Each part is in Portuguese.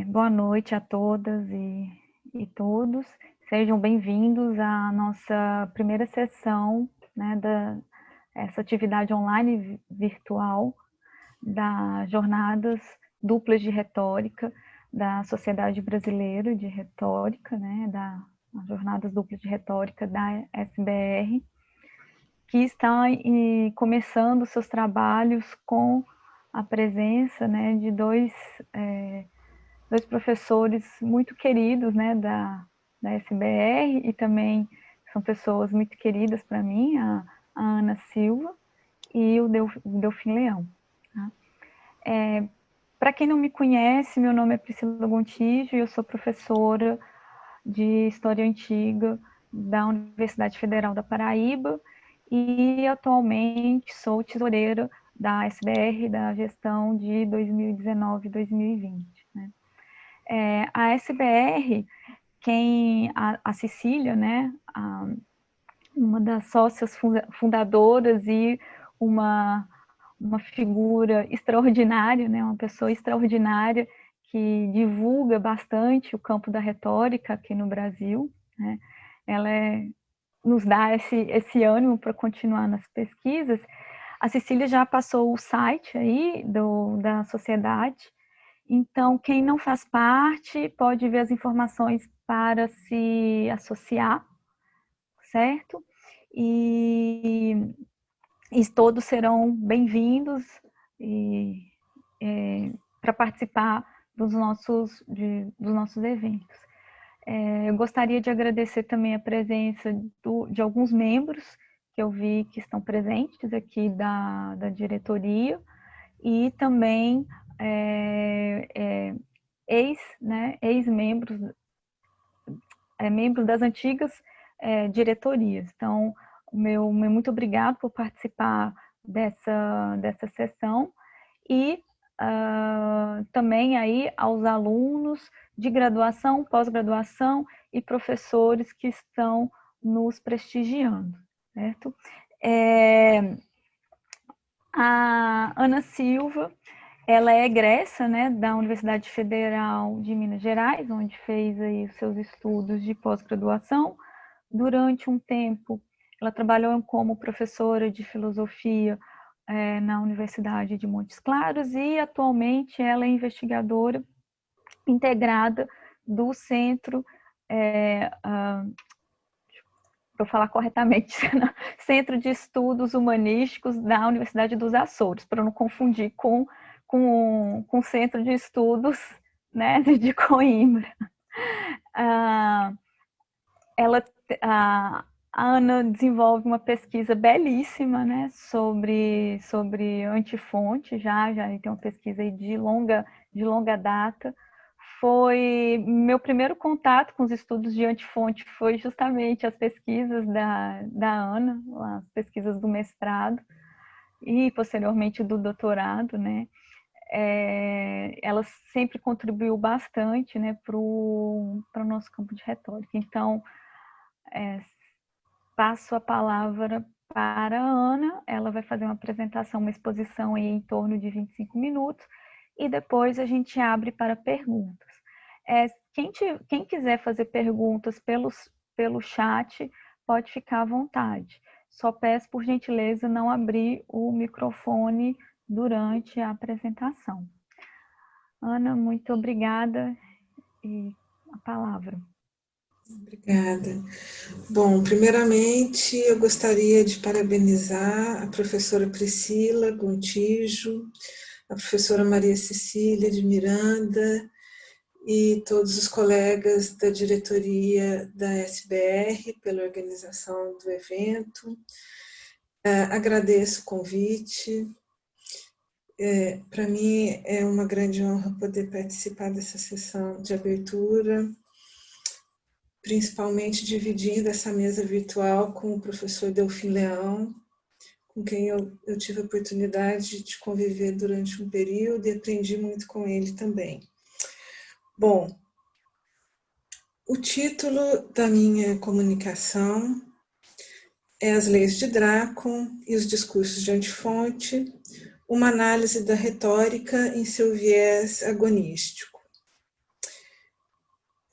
Boa noite a todas e todos. Sejam bem-vindos à nossa primeira sessão, né, essa atividade online virtual das Jornadas Duplas de Retórica da Sociedade Brasileira de Retórica, né, das Jornadas Duplas de Retórica da SBR, que está começando seus trabalhos com a presença, né, de dois professores muito queridos, né, da SBR, e também são pessoas muito queridas para mim, a Ana Silva e o Delfim Leão. Tá? Para quem não me conhece, meu nome é Priscila Gontijo e eu sou professora de História Antiga da Universidade Federal da Paraíba e atualmente sou tesoureira da SBR da gestão de 2019 e 2020. Né? A SBR, a Cecília, né, uma das sócias fundadoras e uma figura extraordinária, né, uma pessoa extraordinária que divulga bastante o campo da retórica aqui no Brasil, né? Ela nos dá esse ânimo para continuar nas pesquisas. A Cecília já passou o site aí da sociedade, então quem não faz parte pode ver as informações para se associar, certo? E todos serão bem-vindos para participar dos nossos eventos. Eu gostaria de agradecer também a presença de alguns membros que eu vi que estão presentes aqui da diretoria e também ex-membros, membros das antigas diretorias. Então, meu muito obrigado por participar dessa sessão e também aí aos alunos de graduação, pós-graduação e professores que estão nos prestigiando, certo? A Ana Silva, ela é egressa, né, da Universidade Federal de Minas Gerais, onde fez aí os seus estudos de pós-graduação. Durante um tempo, ela trabalhou como professora de filosofia na Universidade de Montes Claros e atualmente ela é investigadora integrada do Centro, para falar corretamente, Centro de Estudos Humanísticos da Universidade dos Açores, para não confundir com o Centro de Estudos, né, de Coimbra. A Ana desenvolve uma pesquisa belíssima, né, sobre antifonte, já tem uma pesquisa aí de longa data. Foi meu primeiro contato com os estudos de antifonte, foi justamente as pesquisas da Ana, as pesquisas do mestrado e posteriormente do doutorado, né. Ela sempre contribuiu bastante, né, para o nosso campo de retórica. Então, passo a palavra para a Ana, ela vai fazer uma apresentação, uma exposição aí em torno de 25 minutos, e depois a gente abre para perguntas. Quem quiser fazer perguntas pelo chat, pode ficar à vontade. Só peço, por gentileza, não abrir o microfone durante a apresentação. Ana, muito obrigada, e a palavra. Obrigada. Bom, primeiramente eu gostaria de parabenizar a professora Priscila Gontijo, a professora Maria Cecília de Miranda e todos os colegas da diretoria da SBR pela organização do evento. Agradeço o convite. Para mim é uma grande honra poder participar dessa sessão de abertura, principalmente dividindo essa mesa virtual com o professor Delfim Leão, com quem eu tive a oportunidade de conviver durante um período e aprendi muito com ele também. Bom, o título da minha comunicação é As Leis de Drácon e os Discursos de Antifonte, uma análise da retórica em seu viés agonístico.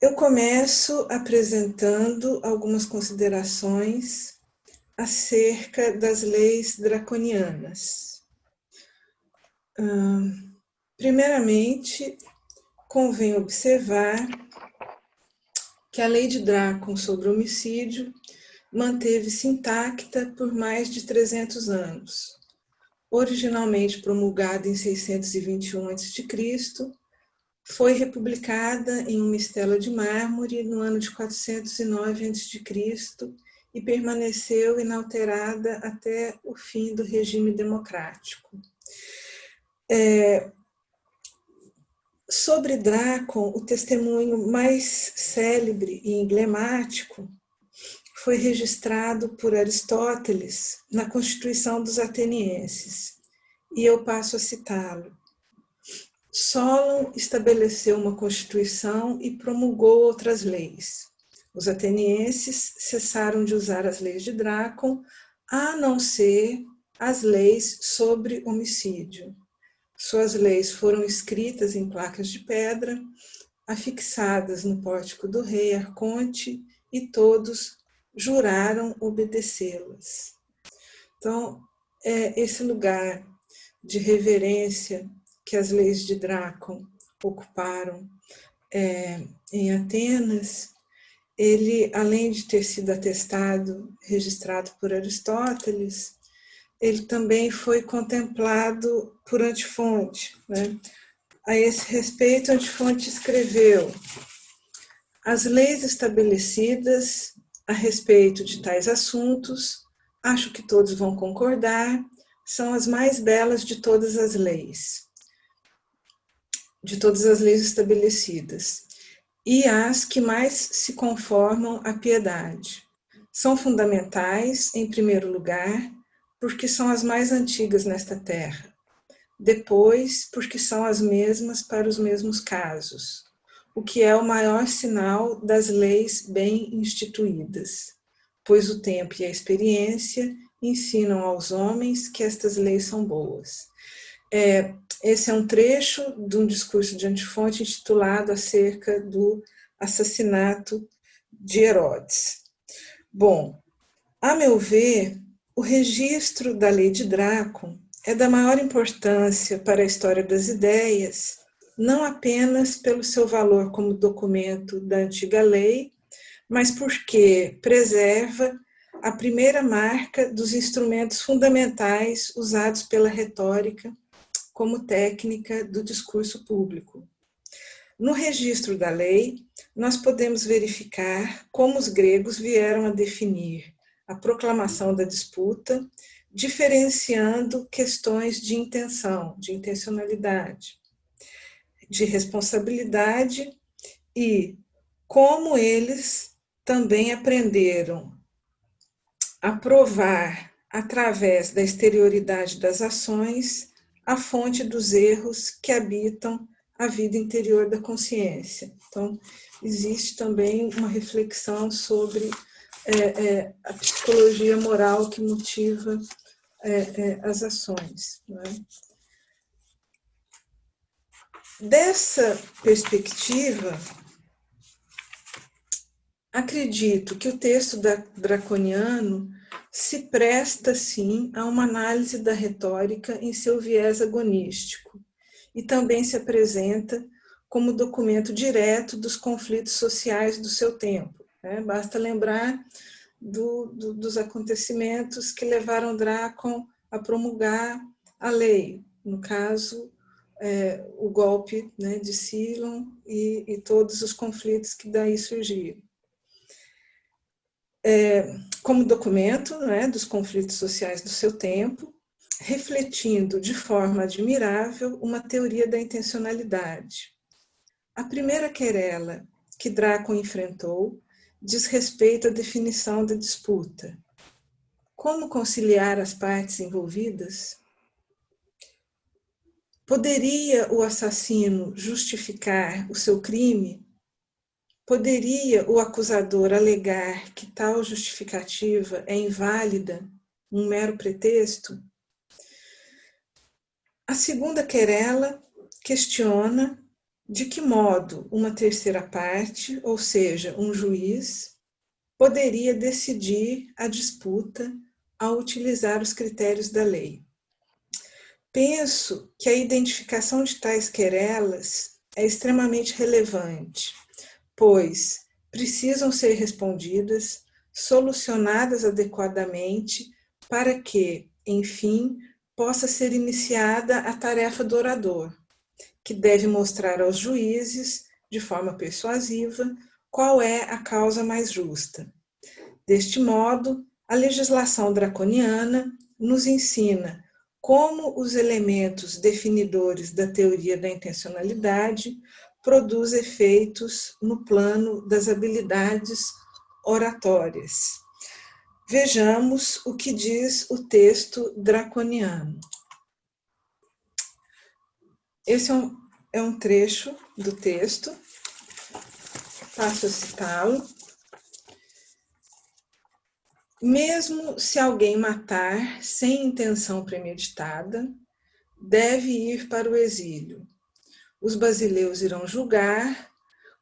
Eu começo apresentando algumas considerações acerca das leis draconianas. Primeiramente, convém observar que a lei de Drácon sobre homicídio manteve-se intacta por mais de 300 anos. Originalmente promulgada em 621 a.C., foi republicada em uma estela de mármore no ano de 409 a.C. e permaneceu inalterada até o fim do regime democrático. Sobre Drácon, o testemunho mais célebre e emblemático foi registrado por Aristóteles na Constituição dos Atenienses, e eu passo a citá-lo. Solon estabeleceu uma Constituição e promulgou outras leis. Os atenienses cessaram de usar as leis de Drácon, a não ser as leis sobre homicídio. Suas leis foram escritas em placas de pedra, afixadas no pórtico do rei Arconte, e todos juraram obedecê-las. Então, esse lugar de reverência que as leis de Drácon ocuparam em Atenas, ele, além de ter sido atestado, registrado por Aristóteles, ele também foi contemplado por Antifonte, né? A esse respeito, Antifonte escreveu: as leis estabelecidas a respeito de tais assuntos, acho que todos vão concordar, são as mais belas de todas as leis estabelecidas, e as que mais se conformam à piedade. São fundamentais, em primeiro lugar, porque são as mais antigas nesta terra. Depois, porque são as mesmas para os mesmos casos, o que é o maior sinal das leis bem instituídas, pois o tempo e a experiência ensinam aos homens que estas leis são boas. Esse é um trecho de um discurso de Antifonte intitulado acerca do assassinato de Herodes. Bom, a meu ver, o registro da lei de Drácon é da maior importância para a história das ideias, não apenas pelo seu valor como documento da antiga lei, mas porque preserva a primeira marca dos instrumentos fundamentais usados pela retórica como técnica do discurso público. No registro da lei, nós podemos verificar como os gregos vieram a definir a proclamação da disputa, diferenciando questões de intenção, de intencionalidade, de responsabilidade, e como eles também aprenderam a provar, através da exterioridade das ações, a fonte dos erros que habitam a vida interior da consciência. Então, existe também uma reflexão sobre a psicologia moral que motiva as ações. Não é? Dessa perspectiva, acredito que o texto draconiano se presta, sim, a uma análise da retórica em seu viés agonístico e também se apresenta como documento direto dos conflitos sociais do seu tempo. Né? Basta lembrar dos acontecimentos que levaram Drácon a promulgar a lei, no caso, o golpe, né, de Cílon e todos os conflitos que daí surgiram. Como documento, né, dos conflitos sociais do seu tempo, refletindo de forma admirável uma teoria da intencionalidade. A primeira querela que Drácon enfrentou diz respeito à definição da disputa. Como conciliar as partes envolvidas? Poderia o assassino justificar o seu crime? Poderia o acusador alegar que tal justificativa é inválida, um mero pretexto? A segunda querela questiona de que modo uma terceira parte, ou seja, um juiz, poderia decidir a disputa ao utilizar os critérios da lei. Penso que a identificação de tais querelas é extremamente relevante, pois precisam ser respondidas, solucionadas adequadamente, para que, enfim, possa ser iniciada a tarefa do orador, que deve mostrar aos juízes, de forma persuasiva, qual é a causa mais justa. Deste modo, a legislação draconiana nos ensina como os elementos definidores da teoria da intencionalidade produz efeitos no plano das habilidades oratórias. Vejamos o que diz o texto draconiano. Esse é um trecho do texto, passo a citá-lo. Mesmo se alguém matar sem intenção premeditada, deve ir para o exílio. Os basileus irão julgar,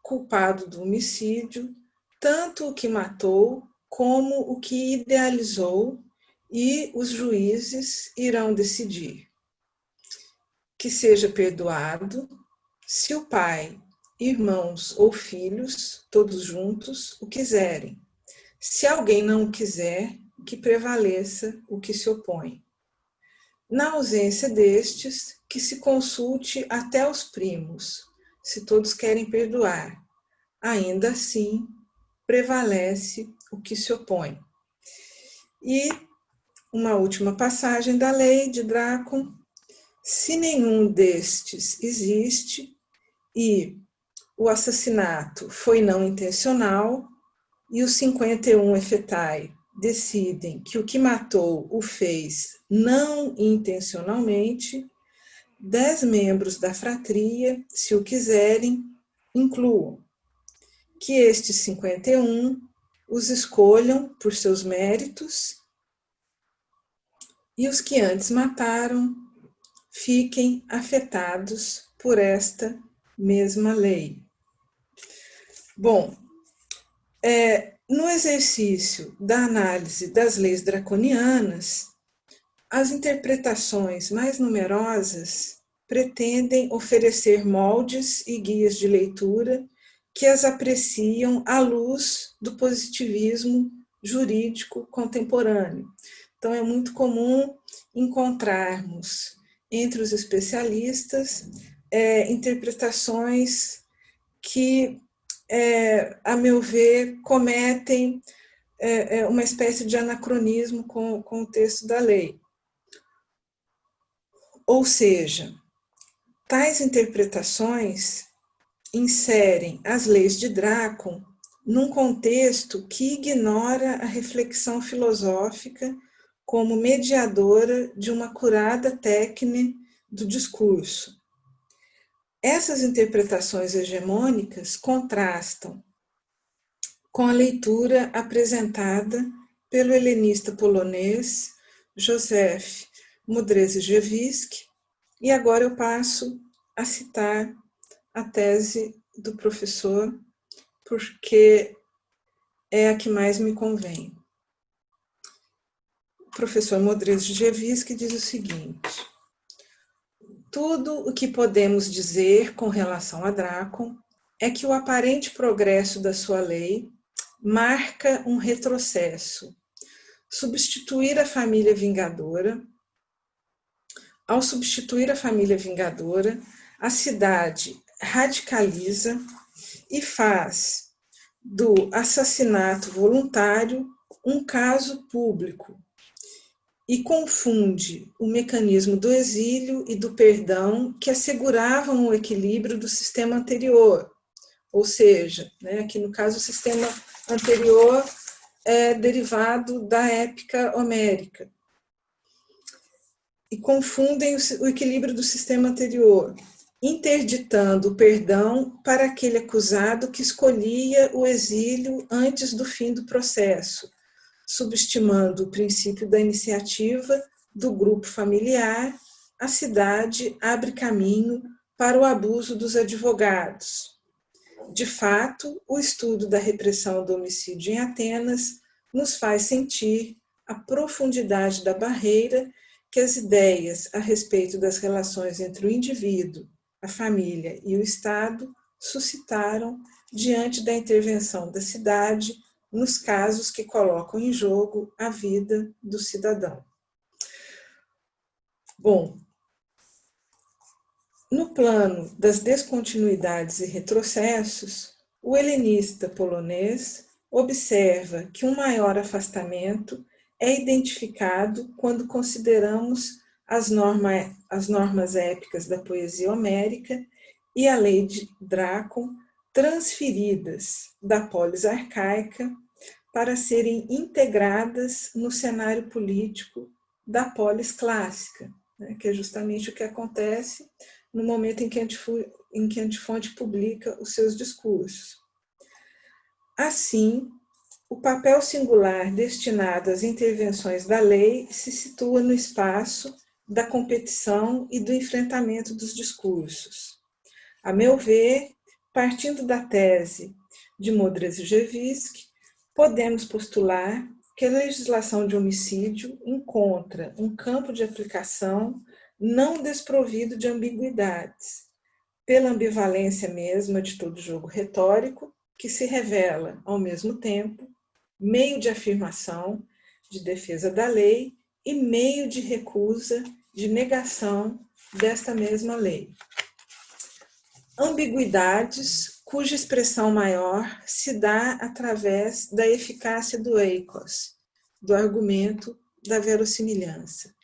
culpado do homicídio, tanto o que matou como o que idealizou, e os juízes irão decidir que seja perdoado se o pai, irmãos ou filhos, todos juntos, o quiserem. Se alguém não o quiser, que prevaleça o que se opõe. Na ausência destes, que se consulte até os primos, se todos querem perdoar. Ainda assim, prevalece o que se opõe. E uma última passagem da lei de Drácon: se nenhum destes existe e o assassinato foi não intencional, e os 51 efetai decidem que o que matou o fez não intencionalmente, 10 membros da fratria, se o quiserem, incluam que estes 51 os escolham por seus méritos e os que antes mataram fiquem afetados por esta mesma lei. Bom, no exercício da análise das leis draconianas, as interpretações mais numerosas pretendem oferecer moldes e guias de leitura que as apreciam à luz do positivismo jurídico contemporâneo. Então, é muito comum encontrarmos entre os especialistas interpretações que, a meu ver, cometem uma espécie de anacronismo com o texto da lei. Ou seja, tais interpretações inserem as leis de Drácon num contexto que ignora a reflexão filosófica como mediadora de uma curada técnica do discurso. Essas interpretações hegemônicas contrastam com a leitura apresentada pelo helenista polonês Józef Modrzejewski, e agora eu passo a citar a tese do professor, porque é a que mais me convém. O professor Modrzejewski diz o seguinte: tudo o que podemos dizer com relação a Drácon é que o aparente progresso da sua lei marca um retrocesso. Substituir a família vingadora, ao substituir a família vingadora, a cidade radicaliza e faz do assassinato voluntário um caso público e confunde o mecanismo do exílio e do perdão que asseguravam o equilíbrio do sistema anterior. Ou seja, aqui no caso o sistema anterior é derivado da épica homérica. E confundem o equilíbrio do sistema anterior, interditando o perdão para aquele acusado que escolhia o exílio antes do fim do processo, subestimando o princípio da iniciativa do grupo familiar. A cidade abre caminho para o abuso dos advogados. De fato, o estudo da repressão do homicídio em Atenas nos faz sentir a profundidade da barreira que as ideias a respeito das relações entre o indivíduo, a família e o Estado suscitaram diante da intervenção da cidade nos casos que colocam em jogo a vida do cidadão. Bom, no plano das descontinuidades e retrocessos, o helenista polonês observa que um maior afastamento é identificado quando consideramos as normas épicas da poesia homérica e a lei de Drácon transferidas da polis arcaica para serem integradas no cenário político da polis clássica, né, que é justamente o que acontece no momento em que a Antifonte publica os seus discursos. Assim, o papel singular destinado às intervenções da lei se situa no espaço da competição e do enfrentamento dos discursos. A meu ver, partindo da tese de Modrzejewski, podemos postular que a legislação de homicídio encontra um campo de aplicação não desprovido de ambiguidades, pela ambivalência mesma de todo jogo retórico, que se revela, ao mesmo tempo, meio de afirmação, de defesa da lei e meio de recusa, de negação desta mesma lei. Ambiguidades cuja expressão maior se dá através da eficácia do eikos, do argumento da verossimilhança,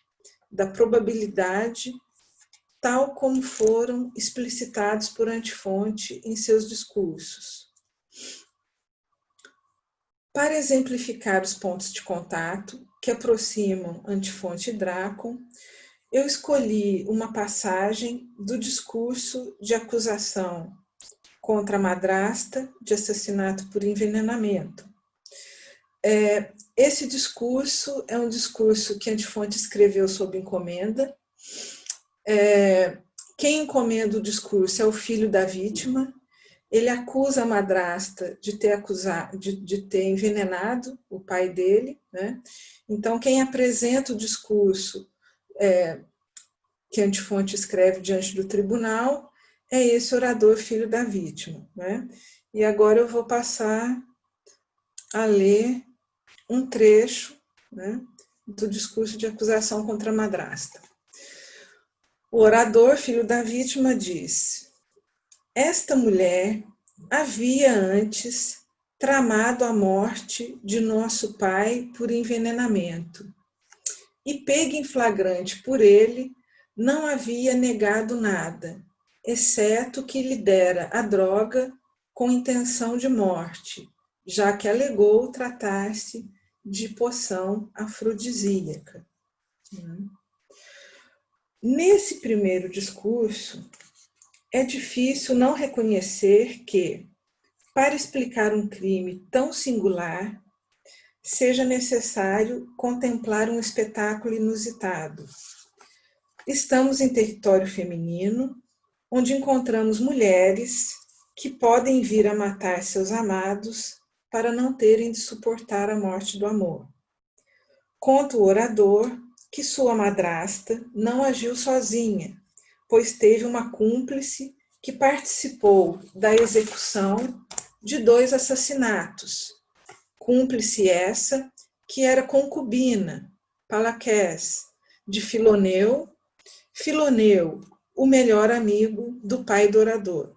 da probabilidade, tal como foram explicitados por Antifonte em seus discursos. Para exemplificar os pontos de contato que aproximam Antifonte e Drácon, eu escolhi uma passagem do discurso de acusação contra a madrasta de assassinato por envenenamento. Esse discurso é um discurso que Antifonte escreveu sob encomenda. Quem encomenda o discurso é o filho da vítima. Ele acusa a madrasta de ter envenenado o pai dele, né? Então, quem apresenta o discurso que Antifonte escreve diante do tribunal é esse orador filho da vítima, né? E agora eu vou passar a ler um trecho, né, do discurso de acusação contra a madrasta. O orador filho da vítima diz: esta mulher havia antes tramado a morte de nosso pai por envenenamento, e pega em flagrante por ele, não havia negado nada, exceto que lhe dera a droga com intenção de morte, já que alegou tratar-se de poção afrodisíaca. Nesse primeiro discurso, é difícil não reconhecer que, para explicar um crime tão singular, seja necessário contemplar um espetáculo inusitado. Estamos em território feminino, onde encontramos mulheres que podem vir a matar seus amados para não terem de suportar a morte do amor. Conta o orador que sua madrasta não agiu sozinha, pois teve uma cúmplice que participou da execução de 2 assassinatos. Cúmplice essa que era concubina, Palaqués, de Filoneu, o melhor amigo do pai do orador.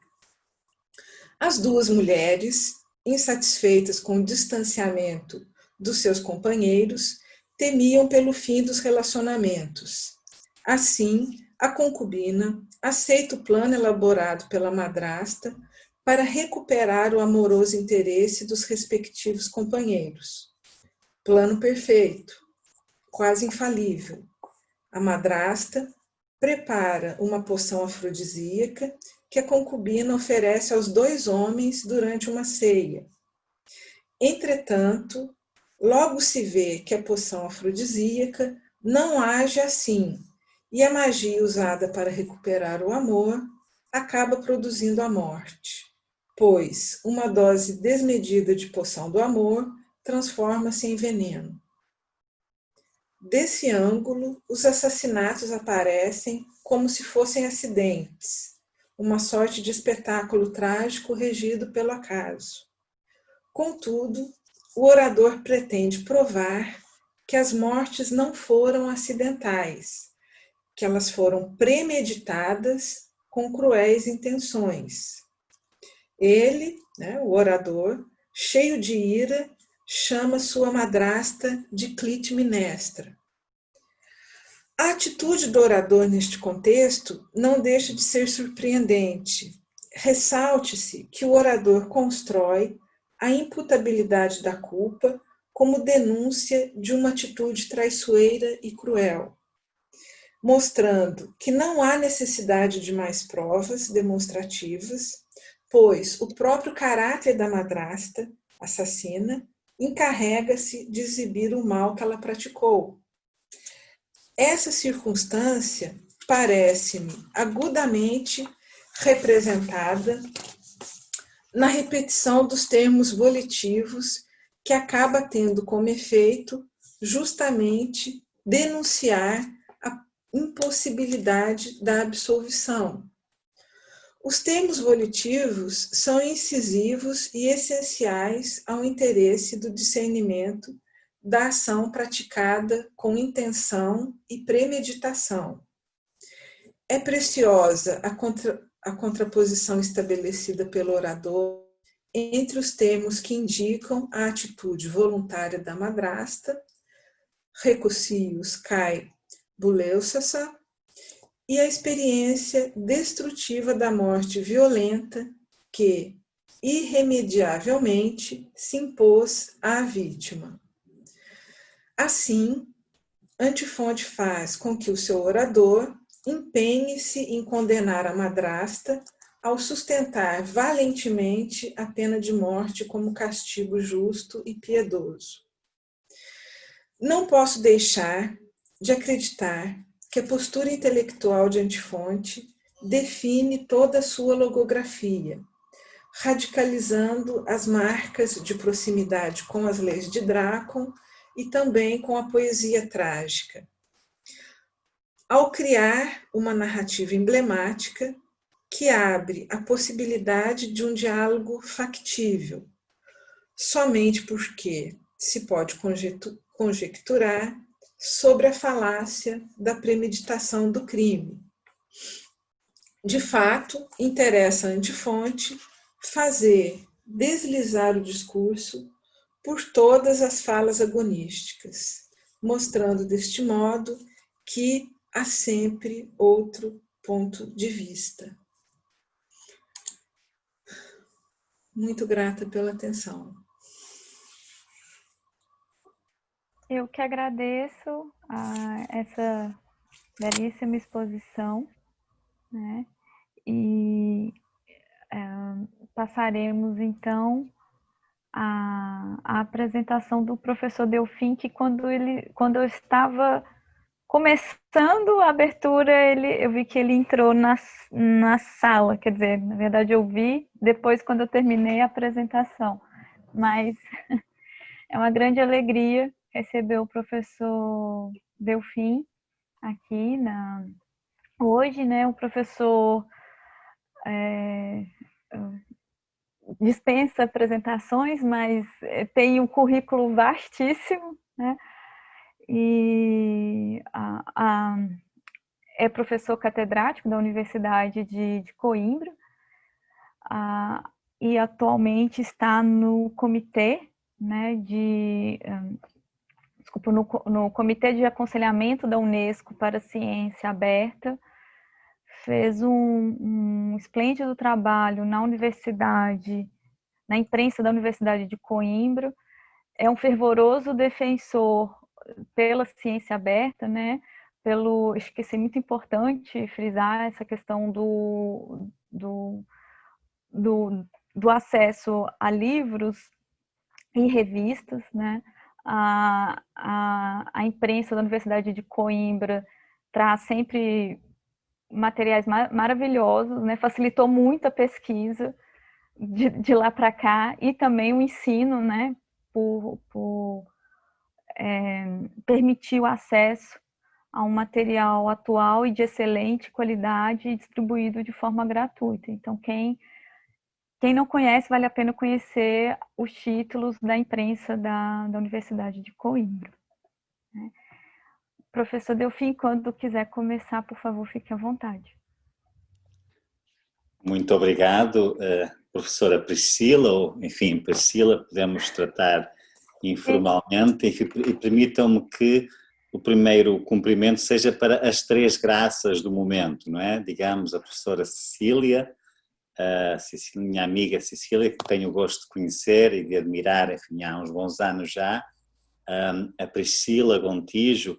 As 2 mulheres, insatisfeitas com o distanciamento dos seus companheiros, temiam pelo fim dos relacionamentos. Assim, a concubina aceita o plano elaborado pela madrasta para recuperar o amoroso interesse dos respectivos companheiros. Plano perfeito, quase infalível. A madrasta prepara uma poção afrodisíaca que a concubina oferece aos 2 homens durante uma ceia. Entretanto, logo se vê que a poção afrodisíaca não age assim, e a magia usada para recuperar o amor acaba produzindo a morte, pois uma dose desmedida de poção do amor transforma-se em veneno. Desse ângulo, os assassinatos aparecem como se fossem acidentes, uma sorte de espetáculo trágico regido pelo acaso. Contudo, o orador pretende provar que as mortes não foram acidentais, que elas foram premeditadas com cruéis intenções. Ele, o orador, cheio de ira, chama sua madrasta de Clitemnestra. A atitude do orador neste contexto não deixa de ser surpreendente. Ressalte-se que o orador constrói a imputabilidade da culpa como denúncia de uma atitude traiçoeira e cruel, mostrando que não há necessidade de mais provas demonstrativas, pois o próprio caráter da madrasta, assassina, encarrega-se de exibir o mal que ela praticou. Essa circunstância parece-me agudamente representada na repetição dos termos volitivos, que acaba tendo como efeito justamente denunciar a impossibilidade da absolvição. Os termos volitivos são incisivos e essenciais ao interesse do discernimento da ação praticada com intenção e premeditação. É preciosa a contraposição estabelecida pelo orador entre os termos que indicam a atitude voluntária da madrasta, recucius kai buleusassa, e a experiência destrutiva da morte violenta que, irremediavelmente, se impôs à vítima. Assim, Antifonte faz com que o seu orador empenhe-se em condenar a madrasta ao sustentar valentemente a pena de morte como castigo justo e piedoso. Não posso deixar de acreditar que a postura intelectual de Antifonte define toda a sua logografia, radicalizando as marcas de proximidade com as leis de Drácon e também com a poesia trágica. Ao criar uma narrativa emblemática que abre a possibilidade de um diálogo factível, somente porque se pode conjecturar sobre a falácia da premeditação do crime. De fato, interessa a Antifonte fazer deslizar o discurso por todas as falas agonísticas, mostrando deste modo que há sempre outro ponto de vista. Muito grata pela atenção. Eu que agradeço essa belíssima exposição, né? E passaremos então a apresentação do professor Delfim, que quando eu estava começando a abertura, eu vi que ele entrou na sala, quer dizer, na verdade eu vi depois quando eu terminei a apresentação, mas é uma grande alegria receber o professor Delfim aqui hoje, né? O professor dispensa apresentações, mas tem um currículo vastíssimo, né? E é professor catedrático da Universidade de Coimbra e atualmente está no comitê, né, no Comitê de Aconselhamento da Unesco para a Ciência Aberta. Fez um esplêndido trabalho na imprensa da Universidade de Coimbra. É um fervoroso defensor pela ciência aberta, né? Acho que é muito importante frisar essa questão do acesso a livros e revistas, né? A imprensa da Universidade de Coimbra traz sempre materiais maravilhosos, né? Facilitou muito a pesquisa de lá para cá e também o ensino, né? Permitiu acesso a um material atual e de excelente qualidade e distribuído de forma gratuita. Então, quem não conhece, vale a pena conhecer os títulos da imprensa da Universidade de Coimbra. Né? Professor Delfim, quando quiser começar, por favor, fique à vontade. Muito obrigado, professora Priscila, ou enfim, Priscila, podemos tratar informalmente, e permitam-me que o primeiro cumprimento seja para as três graças do momento, não é? Digamos, a professora Cecília, minha amiga Cecília, que tenho o gosto de conhecer e de admirar, enfim, há uns bons anos já, a Priscila Gontijo,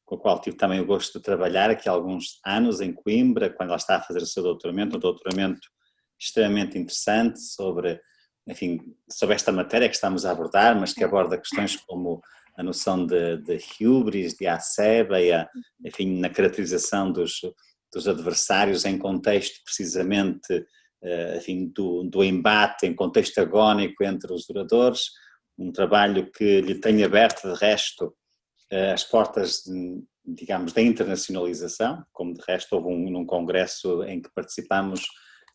com a qual tive também o gosto de trabalhar aqui há alguns anos em Coimbra, quando ela está a fazer o seu doutoramento, um doutoramento extremamente interessante sobre esta matéria que estamos a abordar, mas que aborda questões como a noção de hubris, de aceia, enfim, na caracterização dos adversários em contexto precisamente, enfim, do embate, em contexto agónico entre os oradores, um trabalho que lhe tem aberto, de resto, as portas, digamos, da internacionalização, como de resto houve num congresso em que participamos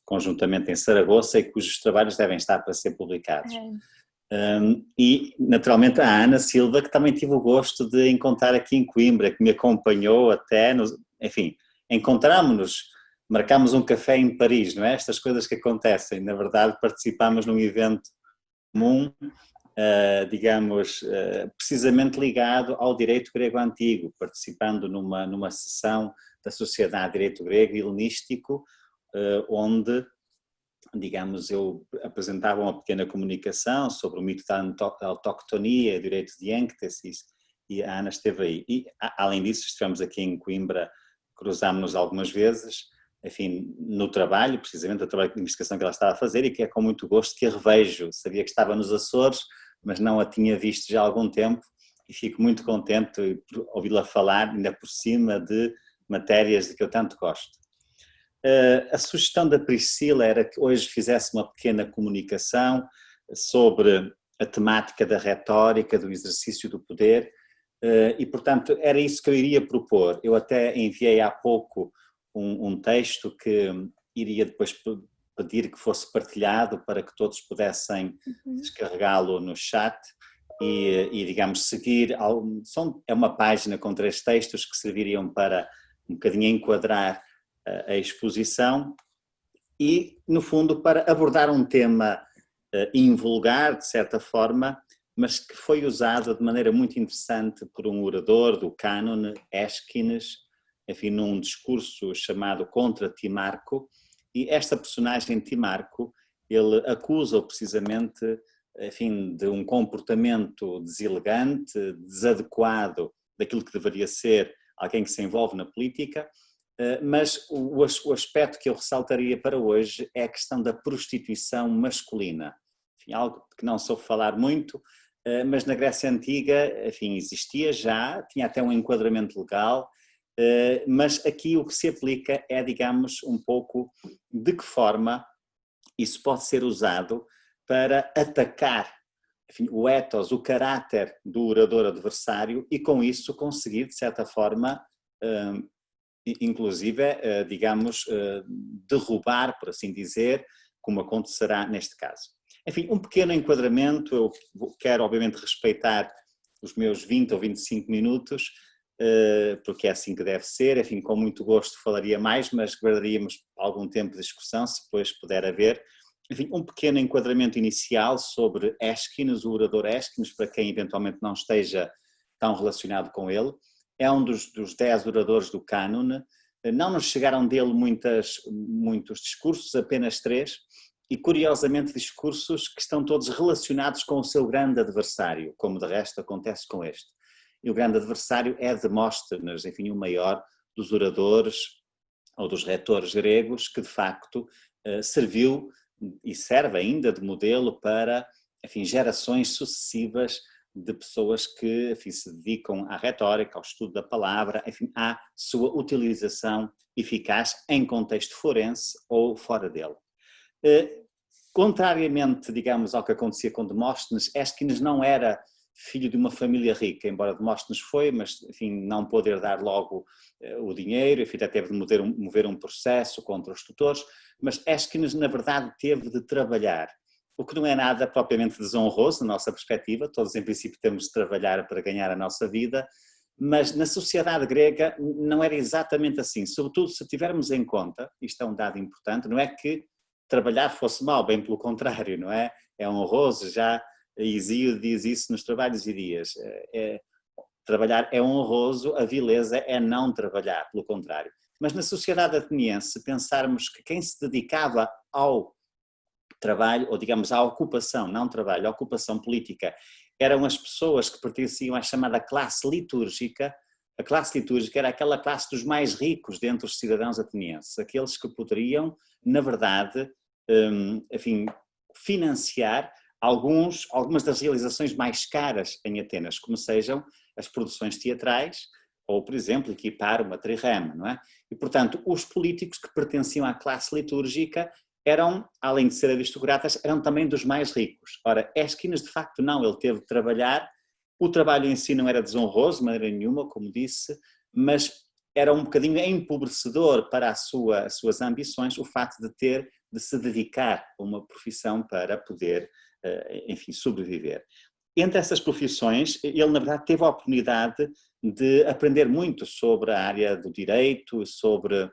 conjuntamente em Saragoça e cujos trabalhos devem estar para ser publicados. E, naturalmente, a Ana Silva, que também tive o gosto de encontrar aqui em Coimbra, que me acompanhou até, enfim, encontramos-nos, marcámos um café em Paris, não é? Estas coisas que acontecem, na verdade participámos num evento comum, digamos, precisamente ligado ao direito grego antigo, participando numa sessão da Sociedade de Direito Grego e Helenístico, onde, digamos, eu apresentava uma pequena comunicação sobre o mito da autoctonia e o direito de ênctesis, e a Ana esteve aí. E, além disso, estivemos aqui em Coimbra, cruzámos-nos algumas vezes, enfim, no trabalho, precisamente o trabalho de investigação que ela estava a fazer, e que é com muito gosto que a revejo. Sabia que estava nos Açores, mas não a tinha visto já há algum tempo, e fico muito contente por ouvi-la falar, ainda por cima de matérias de que eu tanto gosto. A sugestão da Priscila era que hoje fizesse uma pequena comunicação sobre a temática da retórica, do exercício do poder, e, portanto, era isso que eu iria propor. Eu até enviei há pouco um texto que iria depois pedir que fosse partilhado para que todos pudessem descarregá-lo no chat e, digamos, seguir. É uma página com 3 textos que serviriam para um bocadinho enquadrar a exposição e, no fundo, para abordar um tema invulgar, de certa forma, mas que foi usado de maneira muito interessante por um orador do cânone, Ésquines, enfim, num discurso chamado Contra Timarco, e esta personagem Timarco, ele acusa-o precisamente, enfim, de um comportamento deselegante, desadequado daquilo que deveria ser alguém que se envolve na política, mas o aspecto que eu ressaltaria para hoje é a questão da prostituição masculina. Enfim, algo que não soube falar muito, mas na Grécia Antiga, enfim, existia já, tinha até um enquadramento legal, mas aqui o que se aplica é, digamos, um pouco de que forma isso pode ser usado para atacar, enfim, o ethos, o caráter do orador adversário e com isso conseguir, de certa forma, inclusive, digamos, derrubar, por assim dizer, como acontecerá neste caso. Enfim, um pequeno enquadramento, eu quero obviamente respeitar os meus 20 ou 25 minutos, porque é assim que deve ser, enfim, com muito gosto falaria mais, mas guardaríamos algum tempo de discussão, se depois puder haver. Enfim, um pequeno enquadramento inicial sobre Ésquines, o orador Ésquines, para quem eventualmente não esteja tão relacionado com ele. É um dos 10 oradores do cânone, não nos chegaram dele muitos discursos, apenas 3, e curiosamente discursos que estão todos relacionados com o seu grande adversário, como de resto acontece com este. E o grande adversário é Demóstenes, enfim, o maior dos oradores ou dos retores gregos, que de facto serviu e serve ainda de modelo para, enfim, gerações sucessivas de pessoas que, enfim, se dedicam à retórica, ao estudo da palavra, enfim, à sua utilização eficaz em contexto forense ou fora dele. Contrariamente, digamos, ao que acontecia com Demóstenes, Ésquines não era filho de uma família rica, embora Demóstenes foi, mas, enfim, não pôde herdar logo o dinheiro, enfim, até teve de mover um processo contra os tutores, mas Ésquines, na verdade, teve de trabalhar, o que não é nada propriamente desonroso, na nossa perspectiva, todos em princípio temos de trabalhar para ganhar a nossa vida, mas na sociedade grega não era exatamente assim, sobretudo se tivermos em conta, isto é um dado importante, não é que trabalhar fosse mau, bem pelo contrário, não é? É honroso, já Hesíodo diz isso nos Trabalhos e Dias. Trabalhar é honroso, a vileza é não trabalhar, pelo contrário. Mas na sociedade ateniense, se pensarmos que quem se dedicava ao trabalho, ou digamos à ocupação, não trabalho, à ocupação política, eram as pessoas que pertenciam à chamada classe litúrgica. A classe litúrgica era aquela classe dos mais ricos dentre os cidadãos atenienses, aqueles que poderiam, na verdade, enfim, financiar algumas das realizações mais caras em Atenas, como sejam as produções teatrais ou, por exemplo, equipar uma trirrema, não é? E, portanto, os políticos que pertenciam à classe litúrgica eram, além de ser aristocratas, eram também dos mais ricos. Ora, Ésquines, de facto, não, ele teve de trabalhar, o trabalho em si não era desonroso, de maneira nenhuma, como disse, mas era um bocadinho empobrecedor para as suas ambições o facto de se dedicar a uma profissão para poder, enfim, sobreviver. Entre essas profissões, ele na verdade teve a oportunidade de aprender muito sobre a área do direito, sobre,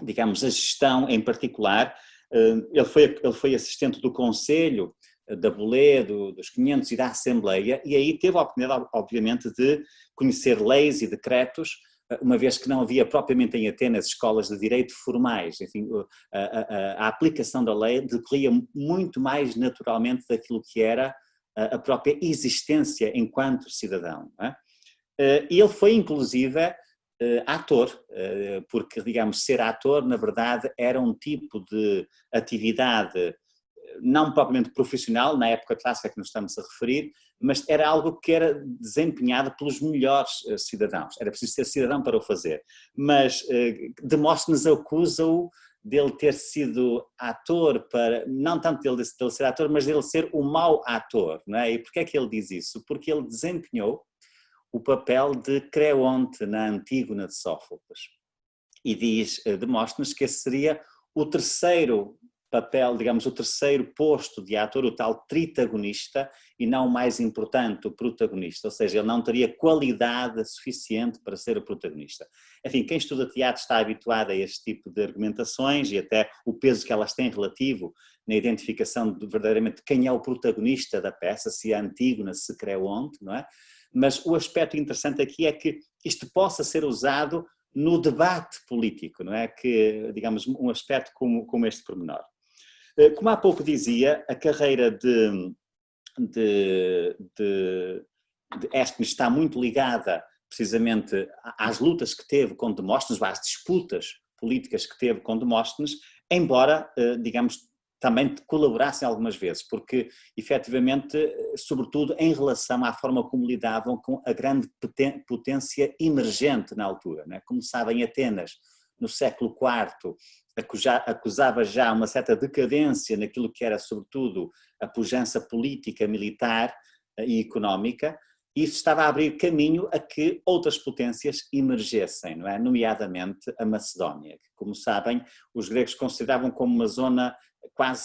digamos, a gestão em particular. Ele foi assistente do Conselho da Bolé, dos 500 e da Assembleia, e aí teve a oportunidade, obviamente, de conhecer leis e decretos, uma vez que não havia propriamente em Atenas escolas de direito formais. Enfim, a aplicação da lei decorria muito mais naturalmente daquilo que era a própria existência enquanto cidadão. Não é? E ele foi, inclusive, ator, porque, digamos, ser ator, na verdade, era um tipo de atividade não propriamente profissional, na época clássica que nos estamos a referir, mas era algo que era desempenhado pelos melhores cidadãos. Era preciso ser cidadão para o fazer. Mas Demóstenes acusa-o dele ter sido ator, não tanto dele ser ator, mas dele ser o mau ator. Não é? E porquê é que ele diz isso? Porque ele desempenhou o papel de Creonte na Antígona de Sófocles. E diz Demóstenes que esse seria o terceiro papel, digamos, o terceiro posto de ator, o tal tritagonista, e não o mais importante, o protagonista, ou seja, ele não teria qualidade suficiente para ser o protagonista. Enfim, quem estuda teatro está habituado a este tipo de argumentações e até o peso que elas têm relativo na identificação de verdadeiramente quem é o protagonista da peça, se é Antígona, se Creonte, não é? Mas o aspecto interessante aqui é que isto possa ser usado no debate político, não é? Que, digamos, um aspecto como este pormenor. Como há pouco dizia, a carreira de Ésquines está muito ligada precisamente às lutas que teve com Demóstenes, às disputas políticas que teve com Demóstenes, embora, digamos, também colaborassem algumas vezes, porque, efetivamente, sobretudo em relação à forma como lidavam com a grande potência emergente na altura. Não é? Como sabem, Atenas, no século IV, acusava já uma certa decadência naquilo que era, sobretudo, a pujança política, militar e económica, e isso estava a abrir caminho a que outras potências emergessem, não é? Nomeadamente a Macedónia, que, como sabem, os gregos consideravam como uma zona quase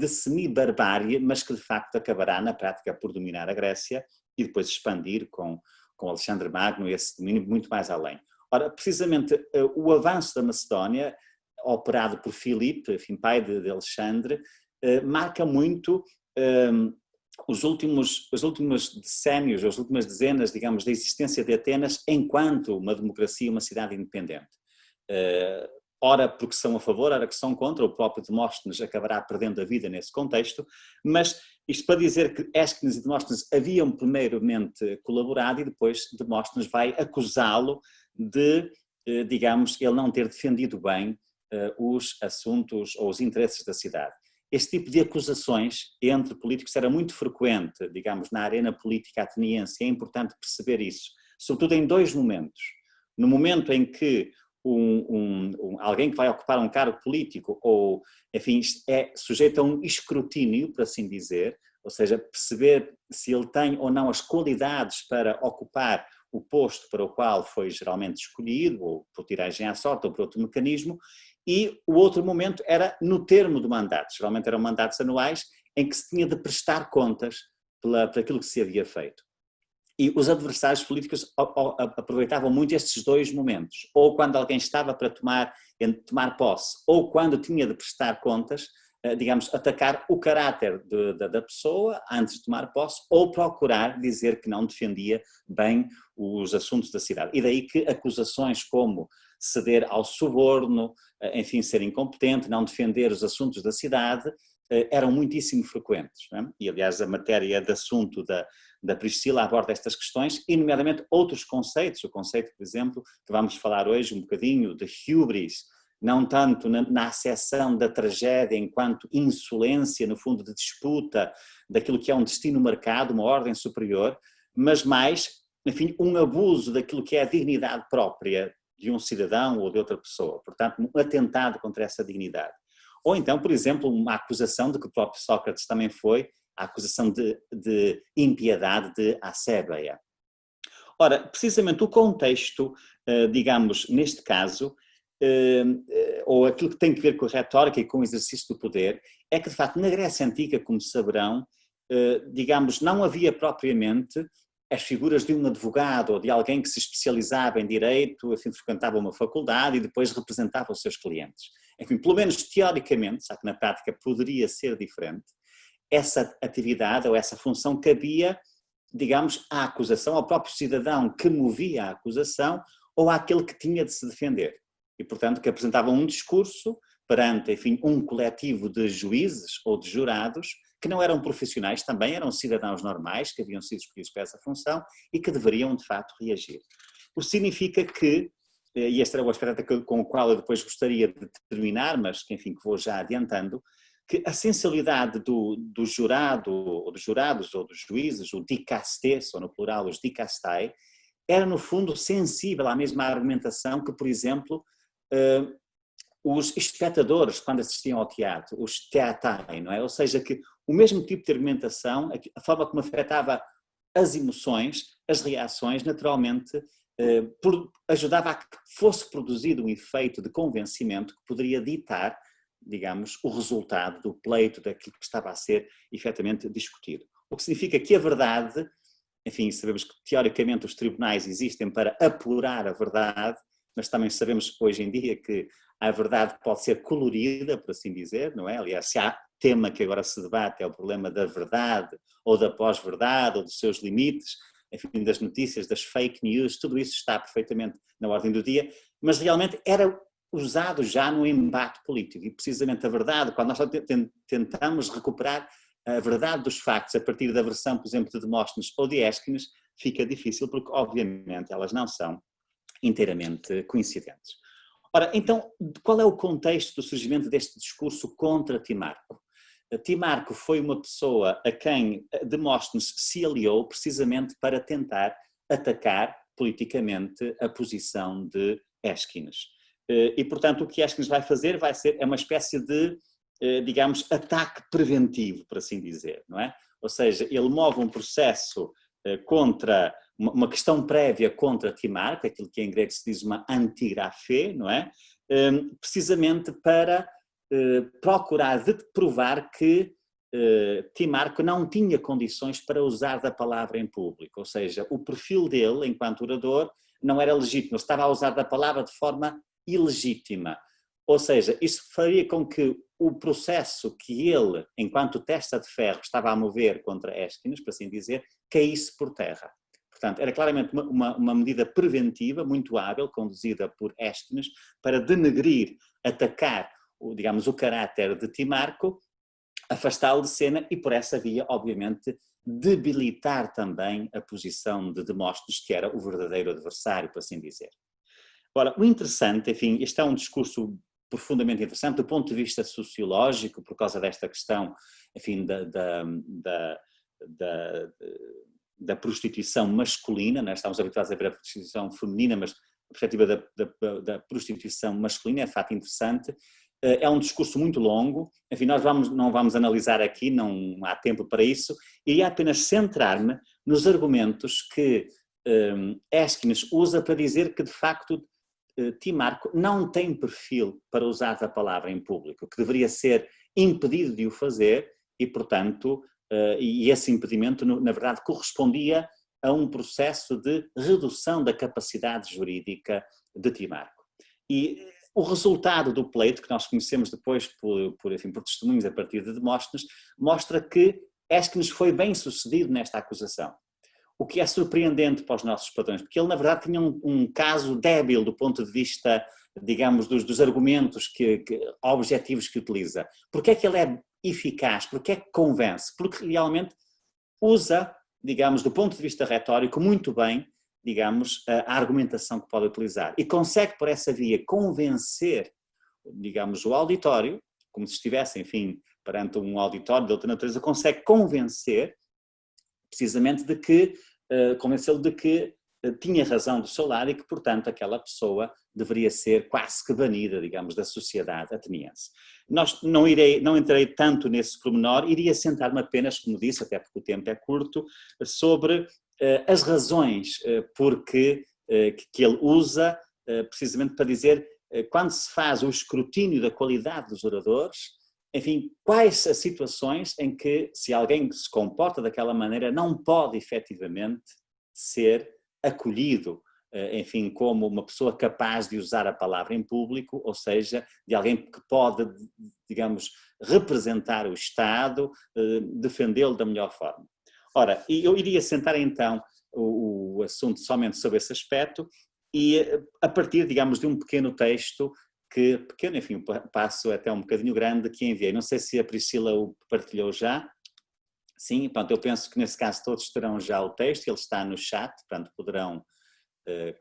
semi-barbárie, mas que de facto acabará na prática por dominar a Grécia e depois expandir com Alexandre Magno esse domínio muito mais além. Ora, precisamente o avanço da Macedónia, operado por Filipe, enfim, pai de Alexandre, marca muito os últimos decénios, as últimas dezenas, digamos, da existência de Atenas enquanto uma democracia, uma cidade independente. Ora porque são a favor, ora que são contra, o próprio Demóstenes acabará perdendo a vida nesse contexto, mas isto para dizer que Ésquines e Demóstenes haviam primeiramente colaborado e depois Demóstenes vai acusá-lo de, digamos, ele não ter defendido bem os assuntos ou os interesses da cidade. este tipo de acusações entre políticos era muito frequente, digamos, na arena política ateniense. É importante perceber isso, sobretudo em dois momentos. No momento em que alguém que vai ocupar um cargo político ou, enfim, é sujeito a um escrutínio, por assim dizer, ou seja, perceber se ele tem ou não as qualidades para ocupar o posto para o qual foi geralmente escolhido, ou por tiragem à sorte, ou por outro mecanismo, e o outro momento era no termo do mandato, geralmente eram mandatos anuais, em que se tinha de prestar contas por aquilo que se havia feito. E os adversários políticos aproveitavam muito estes dois momentos, ou quando alguém estava para tomar posse, ou quando tinha de prestar contas, digamos, atacar o caráter da pessoa antes de tomar posse, ou procurar dizer que não defendia bem os assuntos da cidade. E daí que acusações como ceder ao suborno, enfim, ser incompetente, não defender os assuntos da cidade, eram muitíssimo frequentes. Não é? E, aliás, a matéria de assunto da Priscila aborda estas questões, e nomeadamente outros conceitos, o conceito, por exemplo, que vamos falar hoje um bocadinho de hubris, não tanto na acessão da tragédia enquanto insolência, no fundo, de disputa daquilo que é um destino marcado, uma ordem superior, mas mais, enfim, um abuso daquilo que é a dignidade própria de um cidadão ou de outra pessoa, portanto, um atentado contra essa dignidade. Ou então, por exemplo, uma acusação de que o próprio Sócrates também foi, a acusação de impiedade de Acébeia. Ora, precisamente o contexto, digamos, neste caso, ou aquilo que tem que ver com a retórica e com o exercício do poder, é que, de facto, na Grécia Antiga, como saberão, digamos, não havia propriamente as figuras de um advogado ou de alguém que se especializava em direito, enfim, frequentava uma faculdade e depois representava os seus clientes. Enfim, pelo menos teoricamente, sabe que na prática poderia ser diferente, essa atividade ou essa função cabia, digamos, à acusação, ao próprio cidadão que movia a acusação ou àquele que tinha de se defender. E, portanto, que apresentava um discurso perante, enfim, um coletivo de juízes ou de jurados que não eram profissionais, também eram cidadãos normais, que haviam sido escolhidos para essa função e que deveriam, de facto, reagir. O que significa que, e este era o aspecto com o qual eu depois gostaria de terminar, mas que, enfim, que vou já adiantando, que a sensibilidade do jurado, ou dos jurados, ou dos juízes, o dikastes, ou no plural os dikastai, era no fundo sensível à mesma argumentação que, por exemplo, os espectadores, quando assistiam ao teatro, os teatai, não é? Ou seja, que o mesmo tipo de argumentação, a forma como afetava as emoções, as reações, naturalmente, ajudava a que fosse produzido um efeito de convencimento que poderia ditar, digamos, o resultado do pleito, daquilo que estava a ser efetivamente discutido. O que significa que a verdade, enfim, sabemos que teoricamente os tribunais existem para apurar a verdade, mas também sabemos hoje em dia que a verdade pode ser colorida, por assim dizer, não é? Aliás, se há tema que agora se debate é o problema da verdade, ou da pós-verdade, ou dos seus limites, enfim, das notícias, das fake news, tudo isso está perfeitamente na ordem do dia, mas realmente era usado já no embate político, e precisamente a verdade, quando nós tentamos recuperar a verdade dos factos a partir da versão, por exemplo, de Demóstenes ou de Ésquines, fica difícil porque, obviamente, elas não são inteiramente coincidentes. Ora, então, qual é o contexto do surgimento deste discurso contra Timarco? Timarco foi uma pessoa a quem Demóstenes se aliou precisamente para tentar atacar politicamente a posição de Ésquines. E, portanto, o que Ésquines vai fazer é uma espécie de, digamos, ataque preventivo, por assim dizer, não é? Ou seja, ele move um processo contra, uma questão prévia contra Timarco, aquilo que em grego se diz uma antigrafé, não é? Precisamente para procurar provar que Timarco não tinha condições para usar da palavra em público, ou seja, o perfil dele, enquanto orador, não era legítimo, ele estava a usar da palavra de forma ilegítima. Ou seja, isso faria com que o processo que ele, enquanto testa de ferro, estava a mover contra Ésquines, por assim dizer, caísse por terra. Portanto, era claramente uma medida preventiva, muito hábil, conduzida por Ésquines, para denegrir, atacar, digamos, o caráter de Timarco, afastá-lo de cena e, por essa via, obviamente, debilitar também a posição de Demóstenes, que era o verdadeiro adversário, por assim dizer. Ora, o interessante, enfim, este é um discurso profundamente interessante do ponto de vista sociológico, por causa desta questão, enfim, da prostituição masculina, né? Estamos habituados a ver a prostituição feminina, mas a perspectiva da prostituição masculina é de facto interessante. É um discurso muito longo, enfim, nós não vamos analisar aqui, não há tempo para isso, iria apenas centrar-me nos argumentos que Aeschines usa para dizer que, de facto, Timarco não tem perfil para usar a palavra em público, que deveria ser impedido de o fazer e, portanto, e esse impedimento, na verdade, correspondia a um processo de redução da capacidade jurídica de Timarco. E o resultado do pleito, que nós conhecemos depois por testemunhos a partir de Demóstenes, mostra que Aeschines foi bem sucedido nesta acusação. O que é surpreendente para os nossos padrões, porque ele na verdade tinha um caso débil do ponto de vista, digamos, dos argumentos objetivos que utiliza. Porque é que ele é eficaz? Porque é que convence? Porque realmente usa, digamos, do ponto de vista retórico, muito bem, digamos, a argumentação que pode utilizar. E consegue, por essa via, convencer, digamos, o auditório, como se estivesse, enfim, perante um auditório de outra natureza, consegue convencer, precisamente, convencê-lo de que tinha razão do seu lado e que, portanto, aquela pessoa deveria ser quase que banida, digamos, da sociedade ateniense. Não entrarei tanto nesse pormenor, iria sentar-me apenas, como disse, até porque o tempo é curto, sobre as razões que ele usa, precisamente para dizer, quando se faz o escrutínio da qualidade dos oradores, enfim, quais as situações em que, se alguém se comporta daquela maneira, não pode efetivamente ser acolhido, enfim, como uma pessoa capaz de usar a palavra em público, ou seja, de alguém que pode, digamos, representar o Estado, defendê-lo da melhor forma. Ora, eu iria sentar então o assunto somente sobre esse aspecto e a partir, digamos, de um pequeno texto pequeno, enfim, passo até um bocadinho grande que enviei. Não sei se a Priscila o partilhou já. Sim, pronto, eu penso que nesse caso todos terão já o texto, ele está no chat, portanto poderão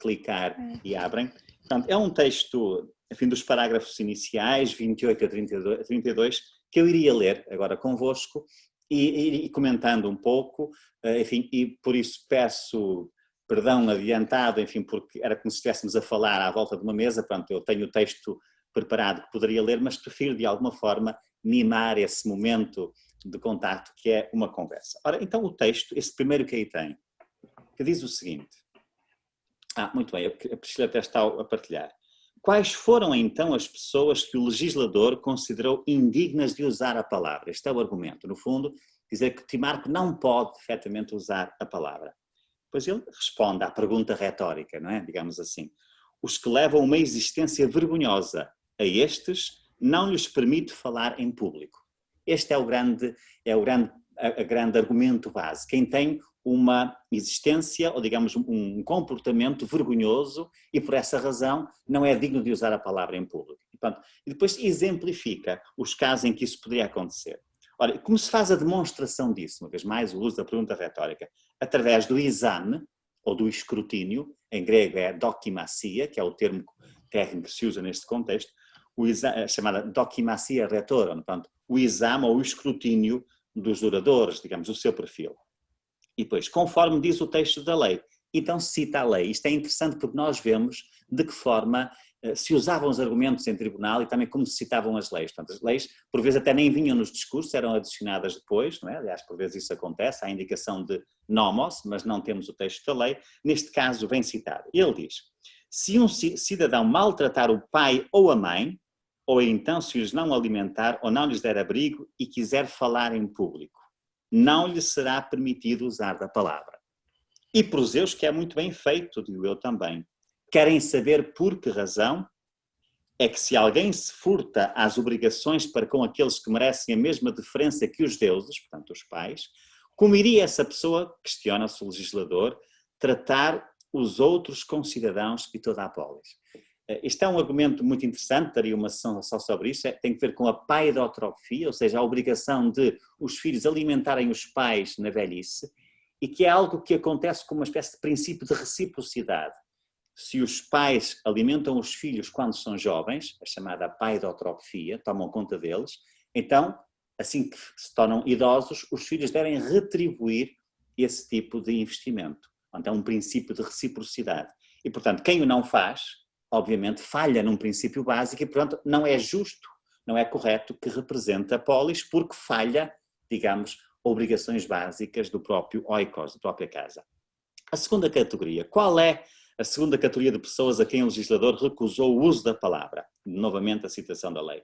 clicar e abrem. Portanto, é um texto, enfim, dos parágrafos iniciais, 28 a 32, que eu iria ler agora convosco e comentando um pouco, enfim, e por isso peço perdão adiantado, enfim, porque era como se estivéssemos a falar à volta de uma mesa, pronto, eu tenho o texto preparado que poderia ler, mas prefiro de alguma forma mimar esse momento de contacto que é uma conversa. Ora, então o texto, esse primeiro que aí tem, que diz o seguinte, muito bem, a Priscila até está a partilhar. Quais foram então as pessoas que o legislador considerou indignas de usar a palavra? Este é o argumento, no fundo, dizer que Timarco não pode, efetivamente, usar a palavra. Pois ele responde à pergunta retórica, não é? Digamos assim. Os que levam uma existência vergonhosa, a estes não lhes permite falar em público. Este é o grande argumento base. Quem tem uma existência, ou digamos um comportamento vergonhoso e por essa razão não é digno de usar a palavra em público. E depois exemplifica os casos em que isso poderia acontecer. Ora, como se faz a demonstração disso, uma vez mais o uso da pergunta retórica? Através do exame, ou do escrutínio, em grego é dokimasia, que é o termo técnico que se usa neste contexto, chamada dokimasia rhetoron, portanto, o exame ou o escrutínio dos oradores, digamos, o seu perfil. E depois, conforme diz o texto da lei, então cita a lei. Isto é interessante porque nós vemos de que forma se usavam os argumentos em tribunal e também como se citavam as leis. Portanto, as leis, por vezes, até nem vinham nos discursos, eram adicionadas depois, não é? Aliás, por vezes isso acontece, há indicação de nomos, mas não temos o texto da lei. Neste caso, vem citado. Ele diz, se um cidadão maltratar o pai ou a mãe, ou então se os não alimentar ou não lhes der abrigo e quiser falar em público, não lhe será permitido usar da palavra. E proseus, que é muito bem feito, digo eu também. Querem saber por que razão? É que se alguém se furta às obrigações para com aqueles que merecem a mesma deferência que os deuses, portanto os pais, como iria essa pessoa, questiona-se o legislador, tratar os outros concidadãos e toda a polis? Este é um argumento muito interessante, daria uma sessão só sobre isso, tem que ver com a paidotrofia, ou seja, a obrigação de os filhos alimentarem os pais na velhice, e que é algo que acontece como uma espécie de princípio de reciprocidade. se os pais alimentam os filhos quando são jovens, a chamada paidotropia, tomam conta deles, então, assim que se tornam idosos, os filhos devem retribuir esse tipo de investimento. Então, é um princípio de reciprocidade. E, portanto, quem o não faz, obviamente, falha num princípio básico e, portanto, não é justo, não é correto que represente a polis, porque falha, digamos, obrigações básicas do próprio oikos, da própria casa. A segunda categoria, qual é a segunda categoria de pessoas a quem o legislador recusou o uso da palavra? Novamente a citação da lei.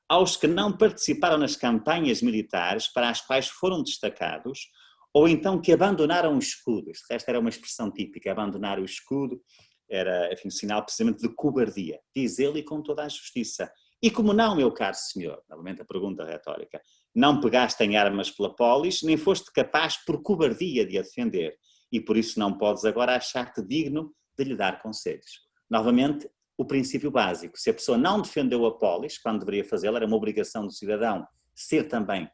Aos que não participaram nas campanhas militares para as quais foram destacados, ou então que abandonaram o escudo. Este resto era uma expressão típica, abandonar o escudo era, enfim, um sinal precisamente de cobardia. Diz ele e com toda a justiça. E como não, meu caro senhor, novamente a pergunta retórica, não pegaste em armas pela polis, nem foste capaz por cobardia de a defender, e por isso não podes agora achar-te digno de lhe dar conselhos. Novamente, o princípio básico, se a pessoa não defendeu a polis, quando deveria fazê-lo, era uma obrigação do cidadão ser também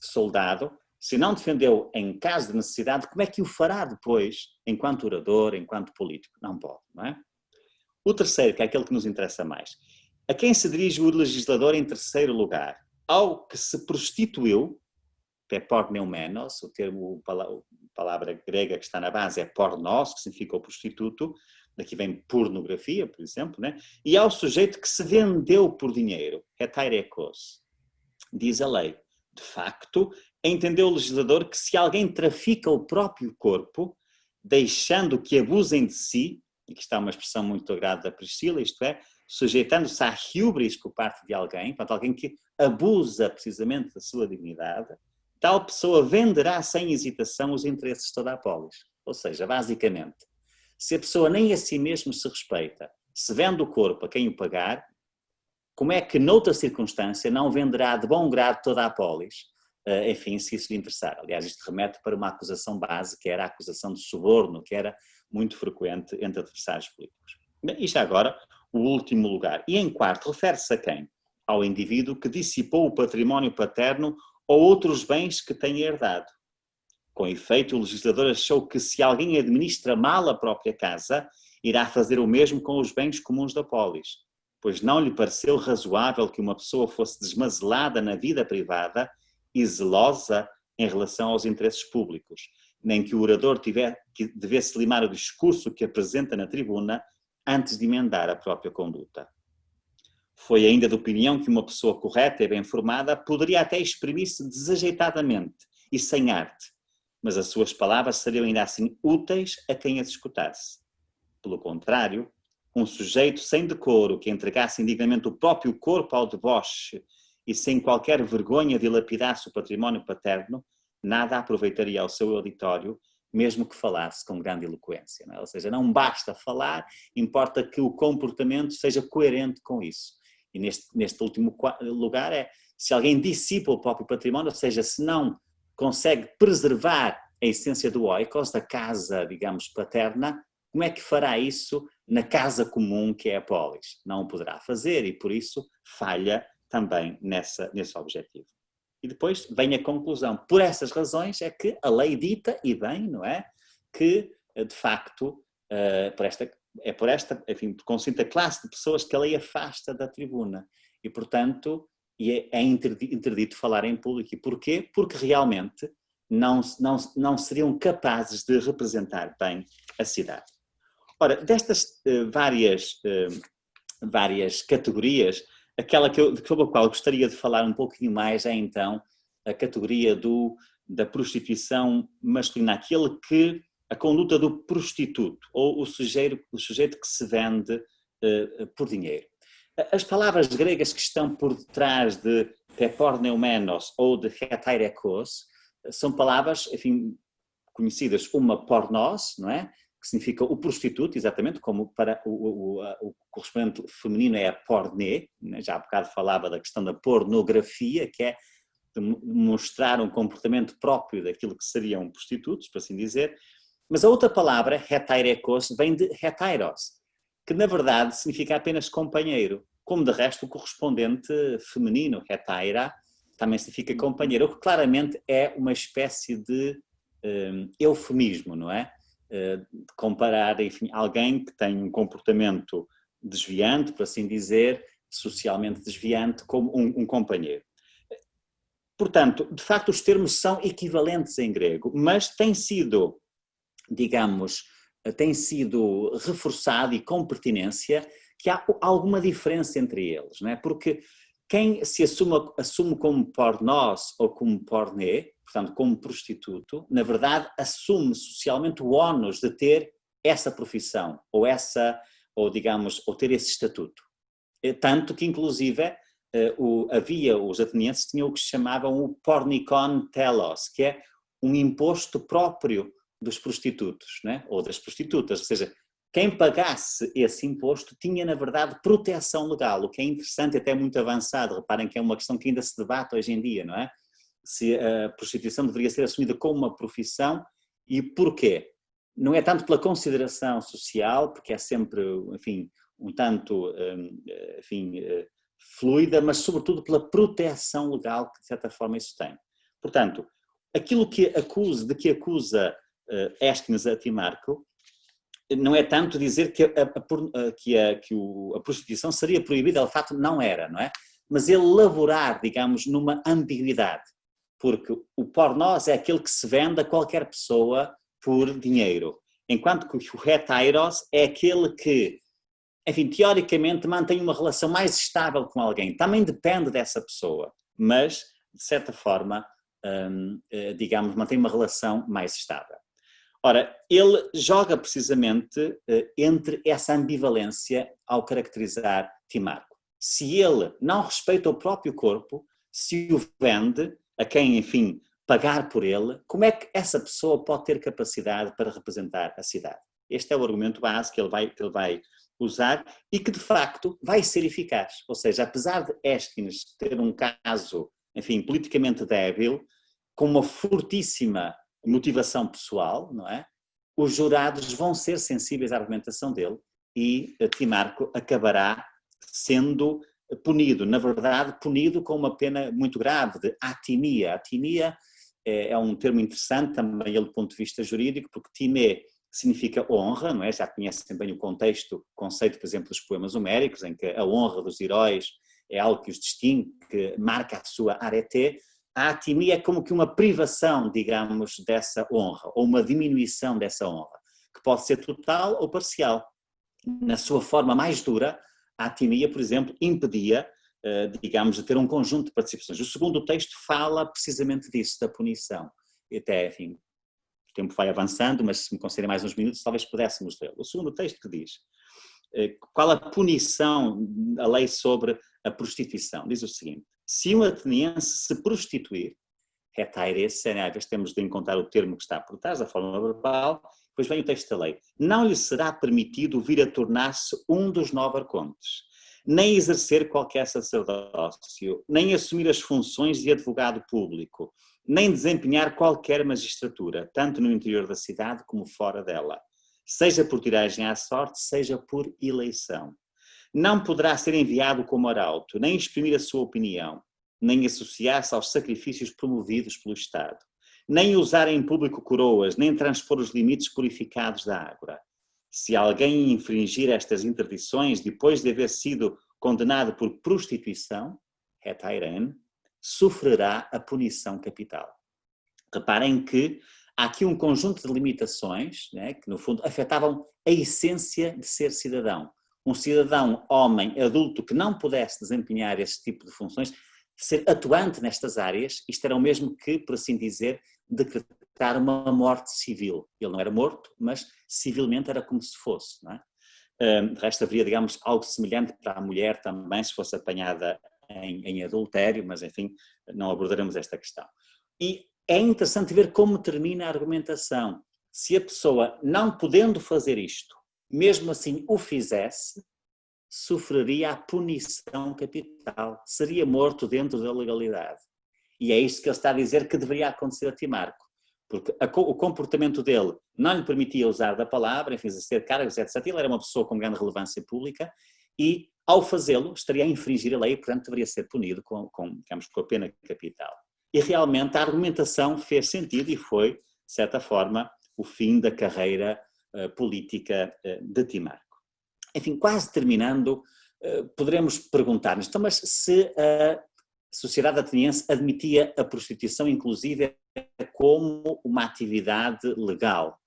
soldado, se não defendeu em caso de necessidade, como é que o fará depois, enquanto orador, enquanto político? Não pode, não é? O terceiro, que é aquele que nos interessa mais. A quem se dirige o legislador em terceiro lugar? Ao que se prostituiu, que é porneumenos, o termo, a palavra grega que está na base é pornos, que significa o prostituto, daqui vem pornografia, por exemplo, né? E ao sujeito que se vendeu por dinheiro, hetairekos, diz a lei. De facto, entendeu o legislador que se alguém trafica o próprio corpo, deixando que abusem de si, e que está uma expressão muito agrada da Priscila, isto é, sujeitando-se à hubris por parte de alguém, portanto, alguém que abusa precisamente da sua dignidade, tal pessoa venderá sem hesitação os interesses de toda a polis. Ou seja, basicamente, se a pessoa nem a si mesmo se respeita, se vende o corpo a quem o pagar, como é que noutra circunstância não venderá de bom grado toda a polis, enfim, se isso lhe interessar? Aliás, isto remete para uma acusação base, que era a acusação de suborno, que era muito frequente entre adversários políticos. E já agora, o último lugar. E em quarto, refere-se a quem? Ao indivíduo que dissipou o património paterno ou outros bens que tenha herdado. Com efeito, o legislador achou que se alguém administra mal a própria casa, irá fazer o mesmo com os bens comuns da polis, pois não lhe pareceu razoável que uma pessoa fosse desmazelada na vida privada e zelosa em relação aos interesses públicos, nem que o orador devesse limar o discurso que apresenta na tribuna antes de emendar a própria conduta. Foi ainda de opinião que uma pessoa correta e bem formada poderia até exprimir-se desajeitadamente e sem arte, mas as suas palavras seriam ainda assim úteis a quem as escutasse. Pelo contrário, um sujeito sem decoro que entregasse indignamente o próprio corpo ao deboche e sem qualquer vergonha dilapidasse o património paterno, nada aproveitaria ao seu auditório, mesmo que falasse com grande eloquência. Não é? Ou seja, não basta falar, importa que o comportamento seja coerente com isso. E neste último lugar se alguém dissipa o próprio património, ou seja, se não consegue preservar a essência do oikos, da casa, digamos, paterna, como é que fará isso na casa comum que é a polis? Não o poderá fazer e, por isso, falha também nesse objetivo. E depois vem a conclusão. Por essas razões é que a lei dita, e bem, não é? Que, de facto, por esta, enfim, consciente a classe de pessoas que a lei afasta da tribuna. E, portanto, é interdito falar em público. E porquê? Porque realmente não seriam capazes de representar bem a cidade. Ora, destas várias categorias, aquela sobre a qual gostaria de falar um pouquinho mais é então a categoria da prostituição masculina, a conduta do prostituto, ou o sujeito que se vende por dinheiro. As palavras gregas que estão por detrás de porneumenos ou de hetairekos são palavras, enfim, conhecidas, uma pornos, não é? Que significa o prostituto, exatamente, como para o correspondente feminino é a porné, né? Já há bocado falava da questão da pornografia, que é de mostrar um comportamento próprio daquilo que seriam prostitutos, por assim dizer, mas a outra palavra, hetairekos, vem de hetairos, que na verdade significa apenas companheiro, como de resto o correspondente feminino, hetaira, também significa companheiro, o que claramente é uma espécie de eufemismo, não é? comparar, enfim, alguém que tem um comportamento desviante, por assim dizer, socialmente desviante, como um companheiro. Portanto, de facto, os termos são equivalentes em grego, mas tem sido, digamos, tem sido reforçado e com pertinência que há alguma diferença entre eles, não é? Porque quem se assume como pornós ou como porné, portanto, como prostituto, na verdade assume socialmente o ónus de ter essa profissão, ou digamos, ou ter esse estatuto. Tanto que, inclusive, os atenienses tinham o que se chamavam o pornikon telos, que é um imposto próprio dos prostitutos, né? Ou das prostitutas, ou seja, quem pagasse esse imposto tinha, na verdade, proteção legal, o que é interessante e até muito avançado. Reparem que é uma questão que ainda se debate hoje em dia, não é? Se a prostituição deveria ser assumida como uma profissão e porquê? Não é tanto pela consideração social, porque é sempre, enfim, um tanto, enfim, fluida, mas sobretudo pela proteção legal que, de certa forma, isso tem. Portanto, aquilo de que acusa Aeschines a Timarco não é tanto dizer que a prostituição seria proibida, ela de facto não era, não é? Mas ele laborar, digamos, numa ambiguidade, porque o pornós é aquele que se vende a qualquer pessoa por dinheiro, enquanto que o hetairos é aquele que, enfim, teoricamente mantém uma relação mais estável com alguém, também depende dessa pessoa, mas, de certa forma, digamos, mantém uma relação mais estável. Ora, ele joga precisamente entre essa ambivalência ao caracterizar Timarco. Se ele não respeita o próprio corpo, se o vende a quem, enfim, pagar por ele, como é que essa pessoa pode ter capacidade para representar a cidade? Este é o argumento básico que ele vai usar e que, de facto, vai ser eficaz. Ou seja, apesar de Aeschines ter um caso, enfim, politicamente débil, com uma fortíssima motivação pessoal, não é? Os jurados vão ser sensíveis à argumentação dele e Timarco acabará sendo punido, na verdade, punido com uma pena muito grave de atimia. Atimia é um termo interessante também ele do ponto de vista jurídico, porque timé significa honra, não é? Já conhecem bem o conceito, por exemplo, dos poemas homéricos, em que a honra dos heróis é algo que os distingue, que marca a sua arete. A atimia é como que uma privação, digamos, dessa honra, ou uma diminuição dessa honra, que pode ser total ou parcial. Na sua forma mais dura, a atimia, por exemplo, impedia, digamos, de ter um conjunto de participações. O segundo texto fala precisamente disso, da punição. E até, enfim, o tempo vai avançando, mas se me concederem mais uns minutos, talvez pudéssemos ler. O segundo texto que diz, qual a punição, a lei sobre a prostituição, diz o seguinte: se um ateniense se prostituir, hetaires, às vezes temos de encontrar o termo que está por trás, a forma verbal, depois vem o texto da lei, não lhe será permitido vir a tornar-se um dos 9 arcontes, nem exercer qualquer sacerdócio, nem assumir as funções de advogado público, nem desempenhar qualquer magistratura, tanto no interior da cidade como fora dela, seja por tiragem à sorte, seja por eleição. Não poderá ser enviado como arauto, nem exprimir a sua opinião, nem associar-se aos sacrifícios promovidos pelo Estado, nem usar em público coroas, nem transpor os limites purificados da ágora. Se alguém infringir estas interdições depois de haver sido condenado por prostituição, hetairen, sofrerá a punição capital. Reparem que há aqui um conjunto de limitações, né, que no fundo afetavam a essência de ser cidadão. Um cidadão, homem, adulto, que não pudesse desempenhar esse tipo de funções, ser atuante nestas áreas, isto era o mesmo que, por assim dizer, decretar uma morte civil. Ele não era morto, mas civilmente era como se fosse, não é? De resto haveria, digamos, algo semelhante para a mulher também, se fosse apanhada em adultério, mas enfim, não abordaremos esta questão. E é interessante ver como termina a argumentação. Se a pessoa, não podendo fazer isto, mesmo assim o fizesse, sofreria a punição capital, seria morto dentro da legalidade. E é isto que ele está a dizer que deveria acontecer a Timarco, porque o comportamento dele não lhe permitia usar da palavra, enfim, exercer cargos, etc. Ele era uma pessoa com grande relevância pública e, ao fazê-lo, estaria a infringir a lei e, portanto, deveria ser punido digamos, com a pena capital. E realmente a argumentação fez sentido e foi, de certa forma, o fim da carreira política de Timarco. Enfim, quase terminando, poderemos perguntar-nos, então, mas se a sociedade ateniense admitia a prostituição inclusive como uma atividade legal,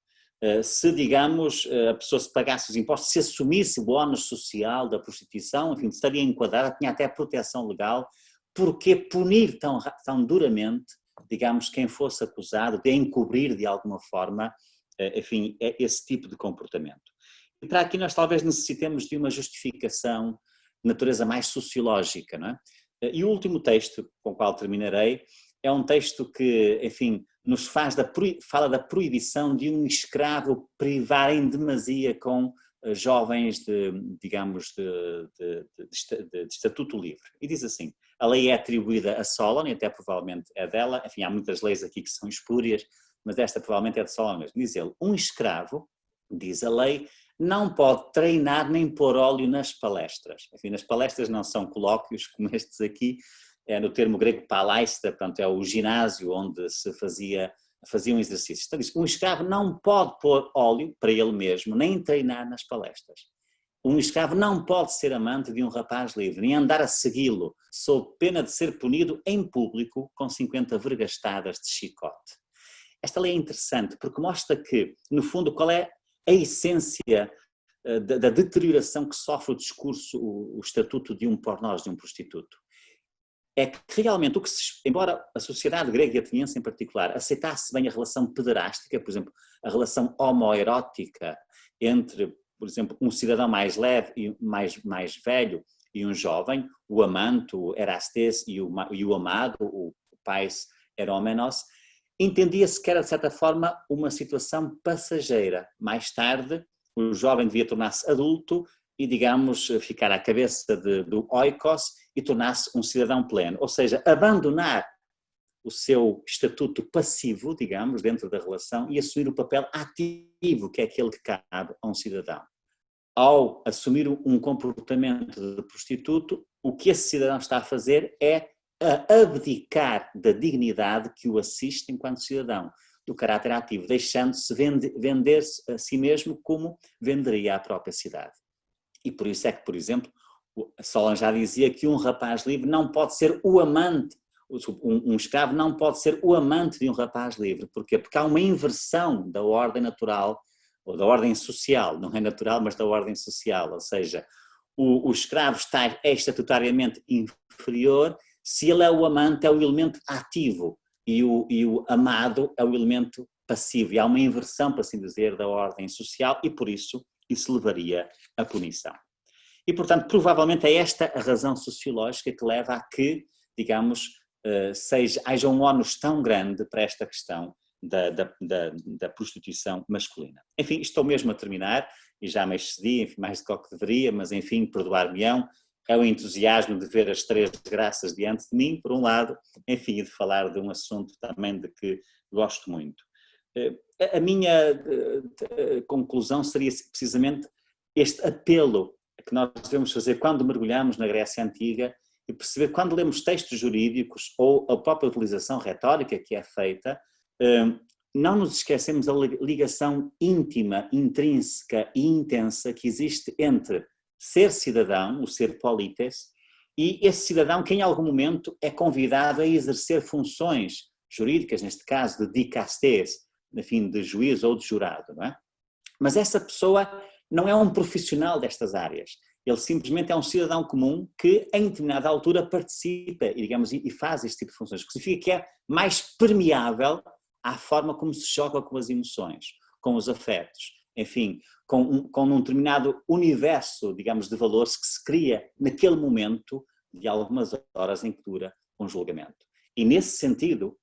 se, digamos, a pessoa se pagasse os impostos, se assumisse o ónus social da prostituição, enfim, estaria enquadrada, tinha até proteção legal, por que punir tão duramente, digamos, quem fosse acusado de encobrir de alguma forma, enfim, esse tipo de comportamento? E para aqui nós talvez necessitemos de uma justificação de natureza mais sociológica, não é? E o último texto com o qual terminarei é um texto que, enfim, nos fala da proibição de um escravo privar em demasia com jovens digamos, de estatuto livre. E diz assim, a lei é atribuída a Solon, e até provavelmente é dela, enfim, há muitas leis aqui que são espúrias, mas esta provavelmente é de Solon mesmo. Diz ele, um escravo, diz a lei, não pode treinar nem pôr óleo nas palestras. Enfim, nas palestras não são colóquios como estes aqui, é no termo grego palaestra, portanto é o ginásio onde se faziam exercícios. Então diz, um escravo não pode pôr óleo para ele mesmo, nem treinar nas palestras. Um escravo não pode ser amante de um rapaz livre, nem andar a segui-lo, sob pena de ser punido em público com 50 vergastadas de chicote. Esta lei é interessante porque mostra que, no fundo, qual é a essência da deterioração que sofre o discurso, o estatuto de um pornós, de um prostituto. É que realmente, embora a sociedade grega e ateniense em particular aceitasse bem a relação pederástica, por exemplo, a relação homoerótica entre, por exemplo, um cidadão mais leve e mais velho e um jovem, o amante, o erastes e o amado, o pais erómenos, entendia-se que era, de certa forma, uma situação passageira. Mais tarde, o jovem devia tornar-se adulto e, digamos, ficar à cabeça do oikos e tornar-se um cidadão pleno. Ou seja, abandonar o seu estatuto passivo, digamos, dentro da relação e assumir o papel ativo, que é aquele que cabe a um cidadão. Ao assumir um comportamento de prostituto, o que esse cidadão está a fazer é a abdicar da dignidade que o assiste enquanto cidadão, do caráter ativo, deixando-se vender-se a si mesmo como venderia a própria cidade. E por isso é que, por exemplo, Solon já dizia que um rapaz livre não pode ser o amante, um escravo não pode ser o amante de um rapaz livre. Porquê? Porque há uma inversão da ordem natural, ou da ordem social, não é natural, mas da ordem social, ou seja, o escravo é estatutariamente inferior, se ele é o amante é o elemento ativo e o amado é o elemento passivo. E há uma inversão, por assim dizer, da ordem social e por isso levaria à punição. E, portanto, provavelmente é esta a razão sociológica que leva a que, digamos, haja um ónus tão grande para esta questão da prostituição masculina. Enfim, estou mesmo a terminar e já me excedi, enfim, mais do que deveria, mas enfim, perdoar-me-ão, é o entusiasmo de ver as três graças diante de mim, por um lado, enfim, e de falar de um assunto também de que gosto muito. A minha conclusão seria precisamente este apelo que nós devemos fazer quando mergulhamos na Grécia Antiga e perceber quando lemos textos jurídicos ou a própria utilização retórica que é feita, não nos esquecemos da ligação íntima, intrínseca e intensa que existe entre ser cidadão, o ser polites, e esse cidadão que em algum momento é convidado a exercer funções jurídicas, neste caso de dicastes, enfim, de juiz ou de jurado, não é? Mas essa pessoa não é um profissional destas áreas, ele simplesmente é um cidadão comum que em determinada altura participa e faz este tipo de funções, o que significa que é mais permeável à forma como se joga com as emoções, com os afetos, enfim, com um determinado universo, digamos, de valores que se cria naquele momento de algumas horas em que dura um julgamento. E nesse sentido,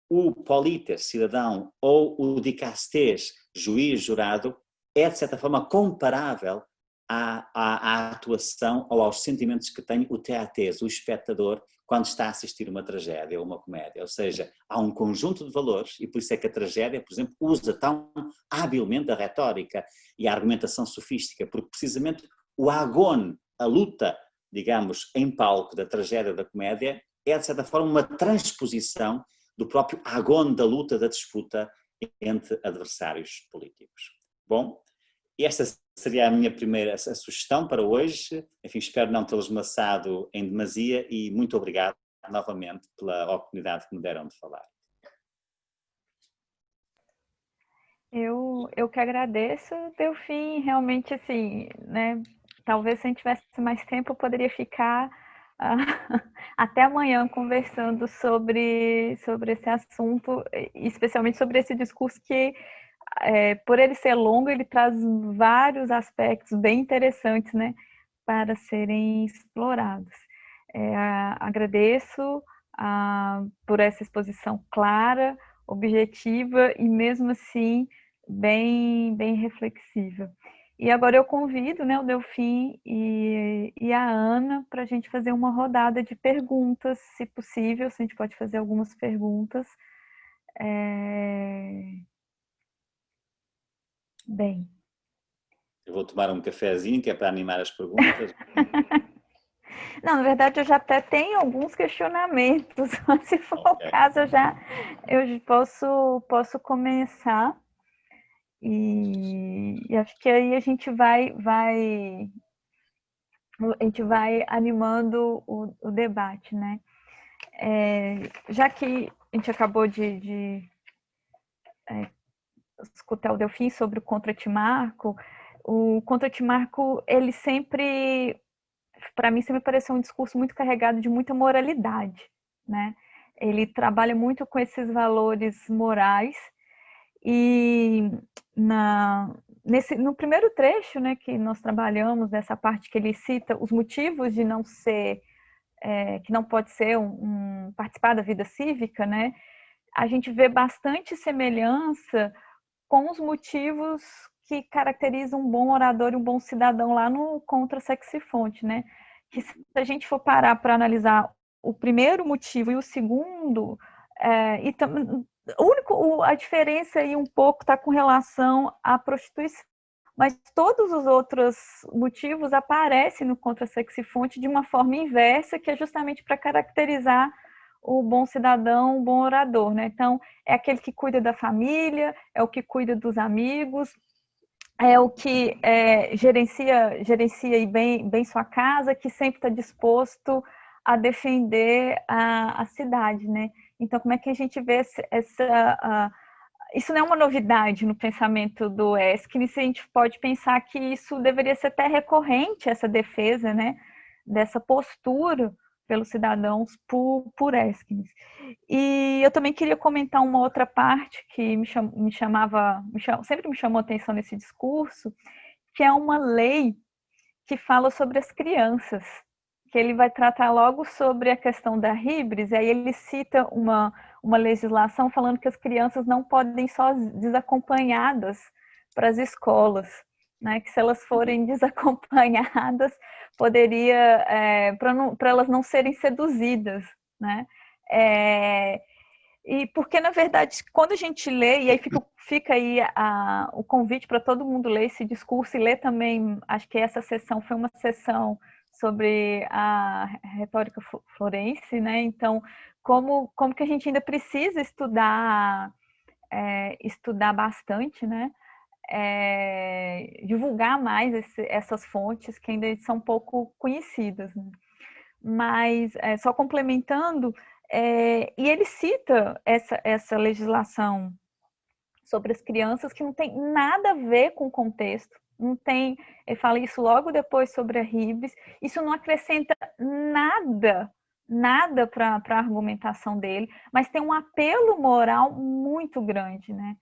o polites, cidadão, ou o dicastes, juiz, jurado, é de certa forma comparável à atuação ou aos sentimentos que tem o theates, o espectador, quando está a assistir uma tragédia ou uma comédia. Ou seja, há um conjunto de valores e por isso é que a tragédia, por exemplo, usa tão habilmente a retórica e a argumentação sofística, porque precisamente o agone, a luta, digamos, em palco da tragédia da comédia, é de certa forma uma transposição do próprio agone da luta, da disputa entre adversários políticos. Bom, esta seria a minha primeira sugestão para hoje. Enfim, espero não tê-los maçado em demasia e muito obrigado novamente pela oportunidade que me deram de falar. Eu que agradeço, Delfim, realmente assim, né, talvez se a gente tivesse mais tempo eu poderia ficar até amanhã conversando sobre esse assunto, especialmente sobre esse discurso que, por ele ser longo, ele traz vários aspectos bem interessantes, né, para serem explorados. Agradeço por essa exposição clara, objetiva e mesmo assim bem reflexiva. E agora eu convido, né, o Delfim e a Ana para a gente fazer uma rodada de perguntas, se possível, se a gente pode fazer algumas perguntas. Bem. Eu vou tomar um cafezinho, que é para animar as perguntas. Não, na verdade eu já até tenho alguns questionamentos, mas se for o caso eu posso começar. E acho que aí a gente vai animando o debate, né? Já que a gente acabou de escutar o Delfim sobre o Contra Timarco, o Contra Timarco, ele sempre, para mim, sempre pareceu um discurso muito carregado de muita moralidade, né? Ele trabalha muito com esses valores morais e no primeiro trecho, né, que nós trabalhamos, nessa parte que ele cita os motivos de não ser, que não pode ser participar da vida cívica, né, a gente vê bastante semelhança com os motivos que caracterizam um bom orador e um bom cidadão lá no Contra Sexifonte, né, que se a gente for parar para analisar o primeiro motivo e o segundo, a diferença aí um pouco está com relação à prostituição, mas todos os outros motivos aparecem no Contra Sexifonte de uma forma inversa, que é justamente para caracterizar o bom cidadão, o bom orador, né? Então, é aquele que cuida da família, é o que cuida dos amigos, é o que gerencia bem sua casa, que sempre está disposto a defender a cidade, né? Então, como é que a gente vê isso não é uma novidade no pensamento do Aeschines, a gente pode pensar que isso deveria ser até recorrente, essa defesa, né, dessa postura pelos cidadãos por Aeschines. E eu também queria comentar uma outra parte que sempre me chamou a atenção nesse discurso, que é uma lei que fala sobre as crianças, que ele vai tratar logo sobre a questão da híbris, e aí ele cita uma legislação falando que as crianças não podem só desacompanhadas para as escolas, né? Que se elas forem desacompanhadas, poderia, para elas não serem seduzidas, né? E porque, na verdade, quando a gente lê, e aí fica aí o convite para todo mundo ler esse discurso e ler também, acho que essa sessão foi uma sessão sobre a retórica florense, né? Então, como que a gente ainda precisa estudar bastante, né? Divulgar mais essas fontes que ainda são pouco conhecidas, né? Mas, só complementando, e ele cita essa legislação sobre as crianças que não tem nada a ver com o contexto, não tem, ele fala isso logo depois sobre a híbris, isso não acrescenta nada para a argumentação dele, mas tem um apelo moral muito grande, né?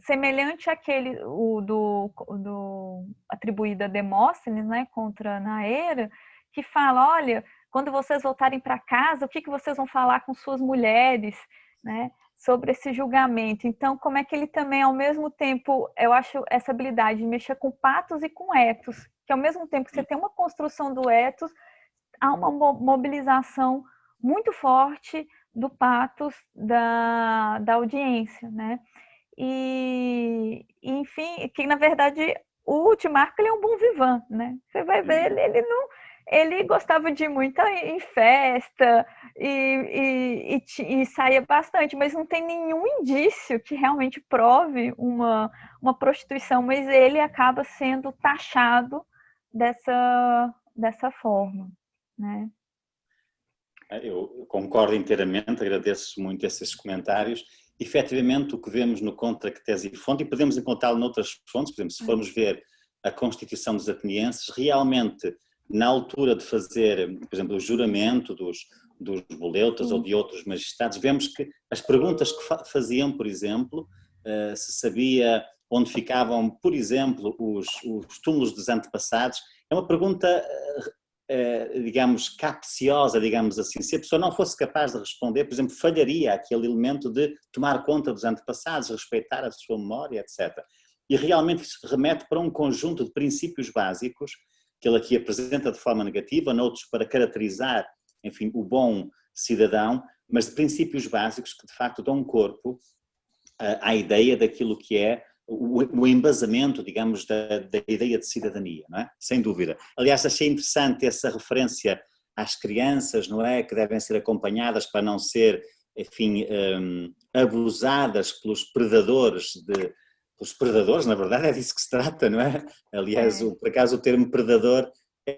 Semelhante àquele do atribuído a Demóstenes, né, contra Naera, que fala, olha, quando vocês voltarem para casa, o que vocês vão falar com suas mulheres, né, sobre esse julgamento. Então, como é que ele também, ao mesmo tempo, eu acho essa habilidade de mexer com patos e com etos, que ao mesmo tempo que você tem uma construção do etos, há uma mobilização muito forte do patos da audiência, né? E enfim, que na verdade o Timarco, ele é um bom vivant, né? Você vai ver, ele gostava de ir muito em festa e saía bastante, mas não tem nenhum indício que realmente prove uma prostituição, mas ele acaba sendo taxado dessa forma, né? Eu concordo inteiramente, agradeço muito esses comentários. Efetivamente, o que vemos no Contra que Tese e Fonte, e podemos encontrá-lo noutras fontes, por exemplo, se formos ver a Constituição dos Atenienses, realmente, na altura de fazer, por exemplo, o juramento dos boleutas ou de outros magistrados, vemos que as perguntas que faziam, por exemplo, se sabia onde ficavam, por exemplo, os túmulos dos antepassados, é uma pergunta, digamos, capciosa, digamos assim. Se a pessoa não fosse capaz de responder, por exemplo, falharia aquele elemento de tomar conta dos antepassados, respeitar a sua memória, etc. E realmente isso remete para um conjunto de princípios básicos que ele aqui apresenta de forma negativa, noutros para caracterizar, enfim, o bom cidadão, mas de princípios básicos que de facto dão corpo à ideia daquilo que é o embasamento, digamos, da ideia de cidadania, não é? Sem dúvida. Aliás, achei interessante essa referência às crianças, não é? Que devem ser acompanhadas para não ser, enfim, abusadas pelos predadores, na verdade é disso que se trata, não é? Aliás, por acaso o termo predador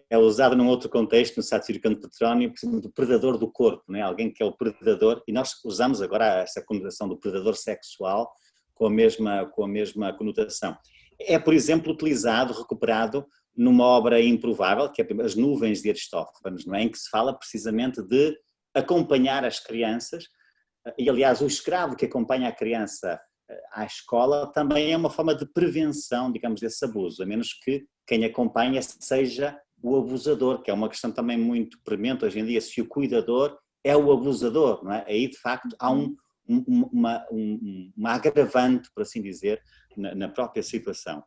é usado num outro contexto, no Satírico de Petrónio, do predador do corpo, não é? Alguém que é o predador, e nós usamos agora essa conotação do predador sexual, com a mesma conotação. É, por exemplo, utilizado, recuperado numa obra improvável, que é As Nuvens de Aristófanes, não é? Em que se fala precisamente de acompanhar as crianças, e aliás o escravo que acompanha a criança à escola também é uma forma de prevenção, digamos, desse abuso, a menos que quem acompanha seja o abusador, que é uma questão também muito premente hoje em dia, se o cuidador é o abusador, não é? Aí de facto há uma agravante, por assim dizer, na própria situação.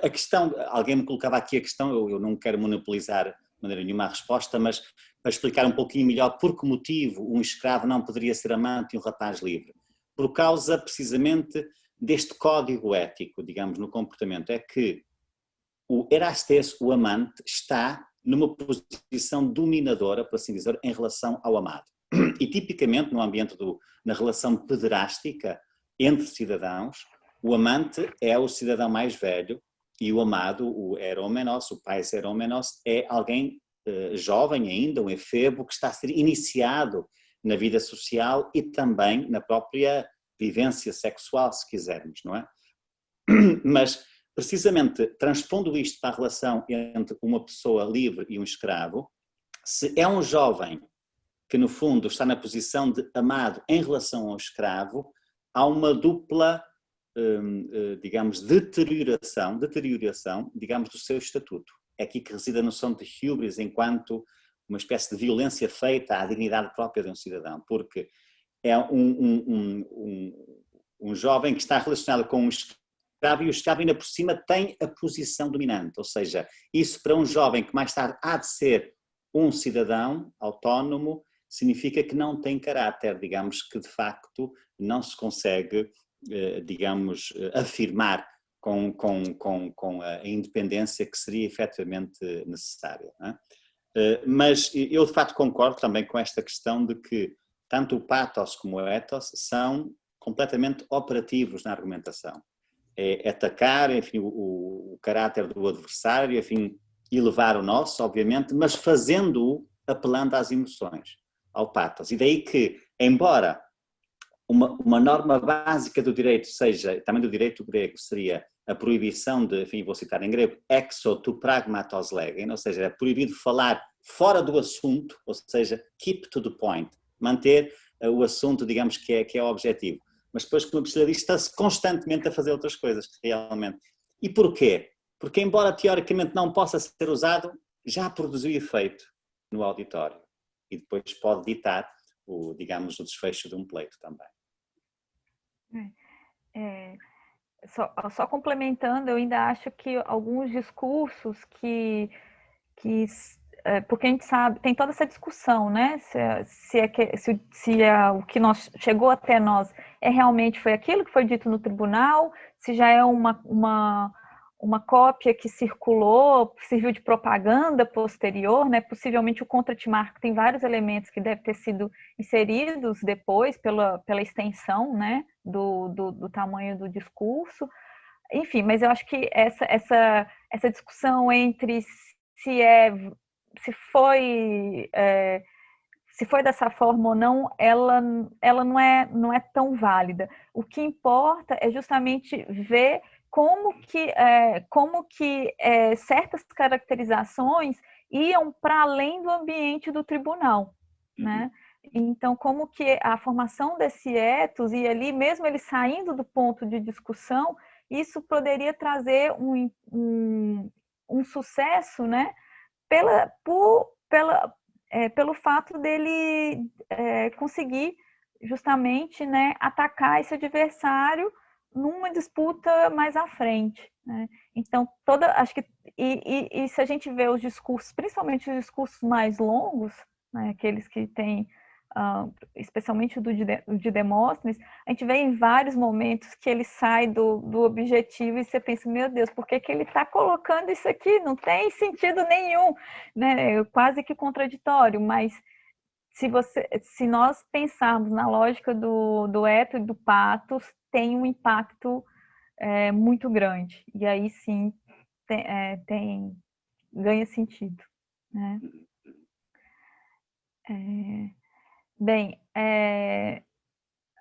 A questão, alguém me colocava aqui a questão, eu não quero monopolizar de maneira nenhuma a resposta, mas para explicar um pouquinho melhor por que motivo um escravo não poderia ser amante de um rapaz livre. Por causa, precisamente, deste código ético, digamos, no comportamento, é que o erastes, o amante, está numa posição dominadora, por assim dizer, em relação ao amado. E tipicamente no ambiente na relação pederástica entre cidadãos, o amante é o cidadão mais velho e o amado, o eromenos, o pais eromenos, é alguém jovem ainda, um efebo, que está a ser iniciado na vida social e também na própria vivência sexual, se quisermos, não é? Mas, precisamente, transpondo isto para a relação entre uma pessoa livre e um escravo, se é um jovem que no fundo está na posição de amado em relação ao escravo, há uma dupla, digamos, deterioração, digamos, do seu estatuto. É aqui que reside a noção de hubris enquanto uma espécie de violência feita à dignidade própria de um cidadão, porque é um jovem que está relacionado com um escravo e o escravo ainda por cima tem a posição dominante, ou seja, isso para um jovem que mais tarde há de ser um cidadão autónomo, significa que não tem caráter, digamos que de facto não se consegue, digamos, afirmar com a independência que seria efetivamente necessária. Não é? Mas eu de facto concordo também com esta questão de que tanto o pathos como o ethos são completamente operativos na argumentação. É atacar, enfim, o caráter do adversário, enfim, elevar o nosso, obviamente, mas fazendo-o apelando às emoções, ao pathos. E daí que, embora uma norma básica do direito seja, também do direito grego, seria a proibição de, enfim, vou citar em grego, exo tu pragmatos legem, ou seja, é proibido falar fora do assunto, ou seja, keep to the point, manter o assunto, digamos, que é o objetivo. Mas depois, como especialista, está-se constantemente a fazer outras coisas, realmente. E porquê? Porque, embora teoricamente não possa ser usado, já produziu efeito no auditório. E depois pode ditar, digamos, o desfecho de um pleito também. Só complementando, eu ainda acho que alguns discursos porque a gente sabe, tem toda essa discussão, né? Se o que chegou até nós realmente foi aquilo que foi dito no tribunal, se já é uma uma cópia que circulou, serviu de propaganda posterior, né? Possivelmente o contra-timarco tem vários elementos que devem ter sido inseridos depois pela extensão, né? do tamanho do discurso. Enfim, mas eu acho que essa discussão entre se foi dessa forma ou não, ela não é tão válida. O que importa é justamente ver como que certas caracterizações iam para além do ambiente do tribunal, né? Então, como que a formação desse ethos, e ali, mesmo ele saindo do ponto de discussão, isso poderia trazer um sucesso, né? Pelo fato dele conseguir justamente, né, atacar esse adversário numa disputa mais à frente, né? Então, acho que e se a gente vê os discursos, principalmente os discursos mais longos, né, aqueles que têm especialmente o de Demóstenes, a gente vê em vários momentos que ele sai do objetivo e você pensa, meu Deus, por que ele está colocando isso aqui? Não tem sentido nenhum, né? Quase que contraditório, mas se nós pensarmos na lógica do eto e do patos, tem um impacto muito grande, e aí sim ganha sentido, né? Bem,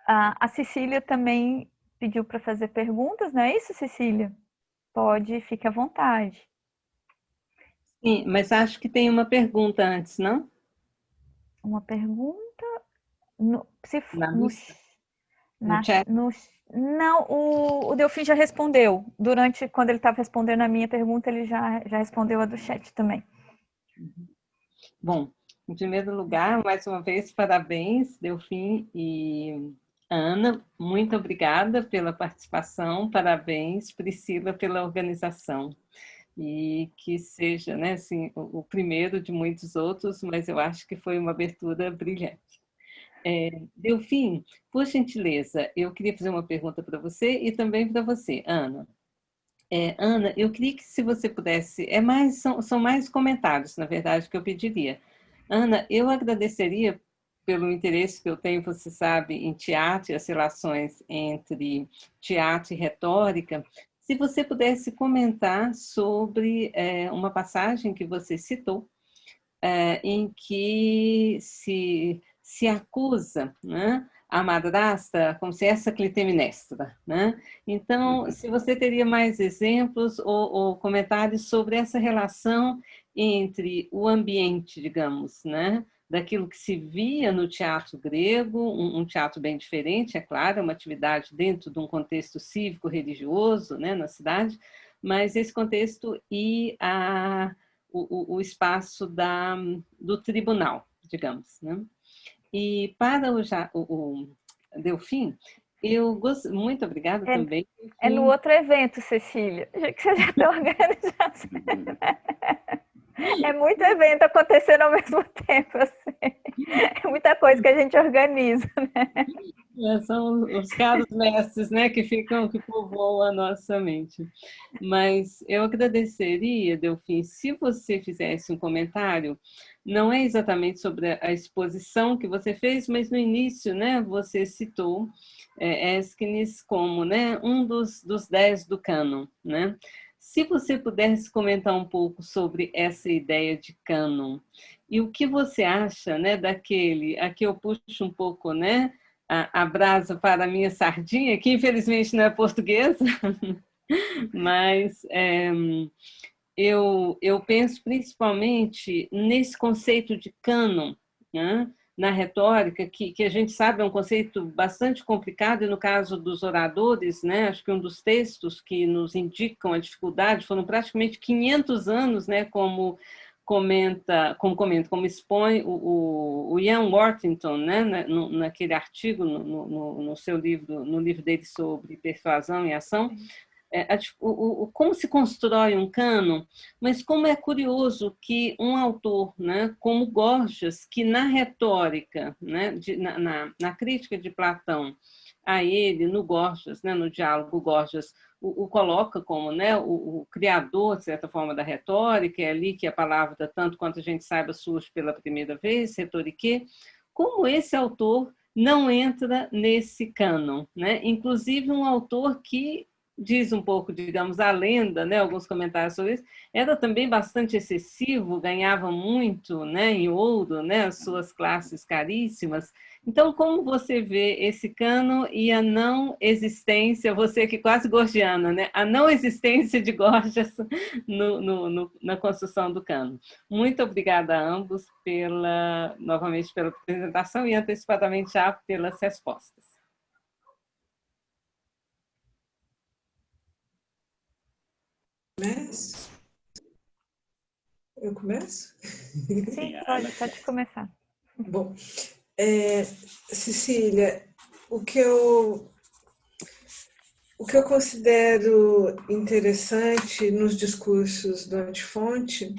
a Cecília também pediu para fazer perguntas, não é isso, Cecília? Pode, fique à vontade. Sim, mas acho que tem uma pergunta antes, não? Uma pergunta? No chat? Não, o Delfim já respondeu. Quando ele estava respondendo a minha pergunta, ele já respondeu a do chat também. Bom, em primeiro lugar, mais uma vez, parabéns, Delfim e Ana. Muito obrigada pela participação. Parabéns, Priscila, pela organização. E que seja, né, assim, o primeiro de muitos outros, mas eu acho que foi uma abertura brilhante. Delfim, por gentileza, eu queria fazer uma pergunta para você e também para você, Ana. Ana, eu queria que, se você pudesse, são mais comentários, na verdade, que eu pediria. Ana, eu agradeceria pelo interesse que eu tenho, você sabe, em teatro e as relações entre teatro e retórica, se você pudesse comentar sobre uma passagem que você citou, em que se acusa, né, a madrasta como se essa Clitemnestra, né? Então, se você teria mais exemplos ou comentários sobre essa relação entre o ambiente, digamos, né, daquilo que se via no teatro grego, um teatro bem diferente, é claro, uma atividade dentro de um contexto cívico-religioso, né, na cidade, mas esse contexto e o espaço do tribunal, digamos, né? E para o Delfim, muito obrigada também. É no outro evento, Cecília, que você já está organizando. É muito evento acontecendo ao mesmo tempo, assim. É muita coisa que a gente organiza, né? São os caros mestres, né, que povoam a nossa mente. Mas eu agradeceria, Delfim, se você fizesse um comentário, não é exatamente sobre a exposição que você fez, mas no início, né, você citou Ésquines como, né, um dos 10 do cânon, né? Se você pudesse comentar um pouco sobre essa ideia de cânon, e o que você acha, né, aqui eu puxo um pouco, né, a brasa para a minha sardinha, que infelizmente não é portuguesa, mas eu penso principalmente nesse conceito de cânon, né? Na retórica, que a gente sabe é um conceito bastante complicado, e no caso dos oradores, né, acho que um dos textos que nos indicam a dificuldade foram praticamente 500 anos, né, como expõe o Ian Worthington, né, naquele artigo no seu livro, no livro dele sobre persuasão e ação, como se constrói um cânon, mas como é curioso que um autor, né, como Gorgias, que na retórica, né, na crítica de Platão, a ele no Gorgias, né, no diálogo Gorgias, o coloca como, né, o criador, de certa forma, da retórica, é ali que a palavra, tanto quanto a gente saiba, surge pela primeira vez, retorique, como esse autor não entra nesse cânon, né? Inclusive um autor que diz um pouco, digamos, a lenda, né, alguns comentários sobre isso, era também bastante excessivo, ganhava muito, né, em ouro, né, as suas classes caríssimas. Então, como você vê esse cânon e a não existência, você que quase gorgiana, né, a não existência de Gorgias na construção do cânon? Muito obrigada a ambos novamente pela apresentação e antecipadamente já pelas respostas. Começo? Eu começo? Sim, pode começar. Bom, Cecília, o que eu considero interessante nos discursos do Antifonte,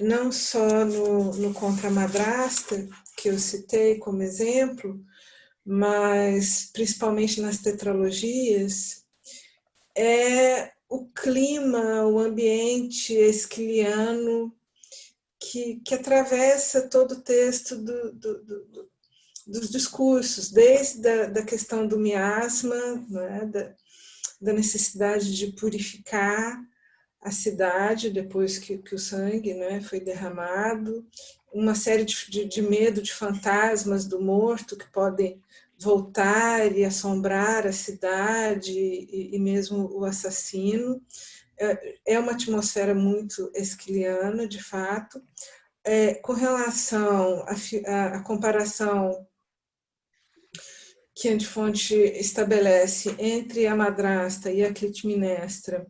não só no Contra a Madrasta, que eu citei como exemplo, mas principalmente nas tetralogias, é o clima, o ambiente esquiliano que atravessa todo o texto dos discursos, desde a questão do miasma, né, da necessidade de purificar a cidade depois que o sangue, né, foi derramado, uma série de medo de fantasmas do morto que podem voltar e assombrar a cidade e mesmo o assassino. É uma atmosfera muito esquiliana, de fato. Com relação à comparação que Antifonte estabelece entre a madrasta e a Clitemnestra,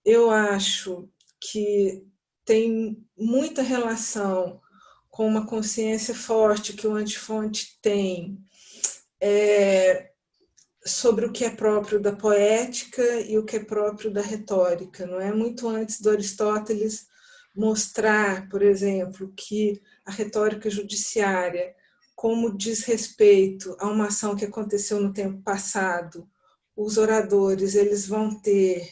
eu acho que tem muita relação com uma consciência forte que o Antifonte tem sobre o que é próprio da poética e o que é próprio da retórica. Não é? Muito antes do Aristóteles mostrar, por exemplo, que a retórica judiciária, como diz respeito a uma ação que aconteceu no tempo passado, os oradores eles vão ter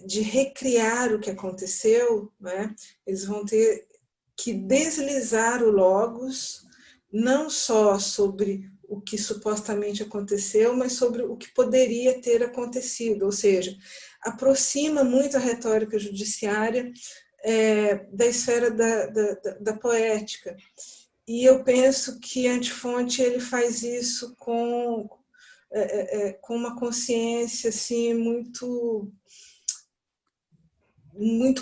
de recriar o que aconteceu, né? Eles vão ter que deslizar o logos, não só sobre o que supostamente aconteceu, mas sobre o que poderia ter acontecido, ou seja, aproxima muito a retórica judiciária da esfera da poética. E eu penso que Antifonte ele faz isso com uma consciência assim muito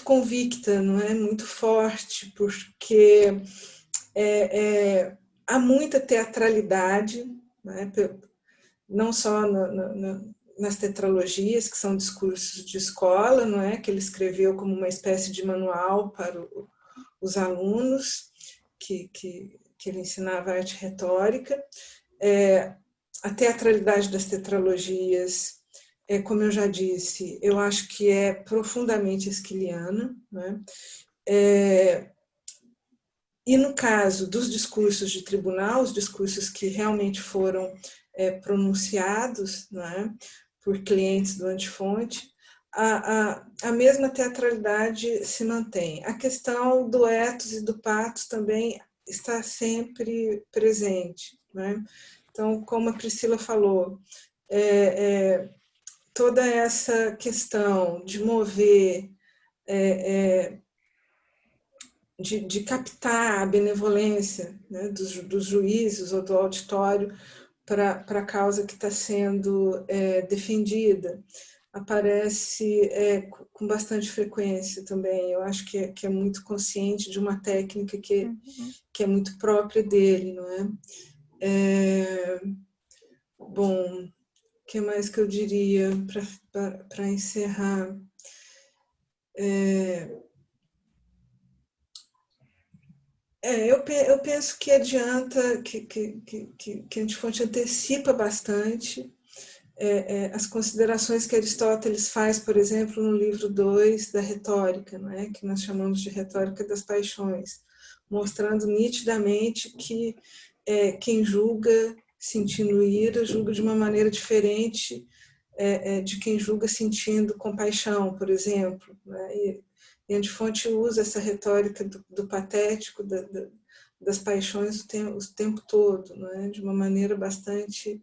convicta, não é? Muito forte, porque há muita teatralidade, né? Não só nas tetralogias, que são discursos de escola, não é? Que ele escreveu como uma espécie de manual para os alunos, que ele ensinava arte retórica. A teatralidade das tetralogias, como eu já disse, eu acho que é profundamente esquiliana, né? E no caso dos discursos de tribunal, os discursos que realmente foram pronunciados, né, por clientes do Antifonte, a mesma teatralidade se mantém. A questão do ethos e do pathos também está sempre presente, né? Então, como a Priscila falou, toda essa questão de mover, de captar a benevolência, né, dos juízes ou do auditório para a causa que está sendo defendida, aparece com bastante frequência também. Eu acho que é muito consciente de uma técnica que é muito própria dele, não é? Bom, o que mais que eu diria para encerrar? Eu penso que adianta, que Antifonte antecipa bastante as considerações que Aristóteles faz, por exemplo, no livro 2 da Retórica, não é? Que nós chamamos de Retórica das Paixões, mostrando nitidamente que quem julga sentindo ira, julga de uma maneira diferente de quem julga sentindo compaixão, por exemplo, né? E Antifonte usa essa retórica do patético, das paixões o tempo todo, né? De uma maneira bastante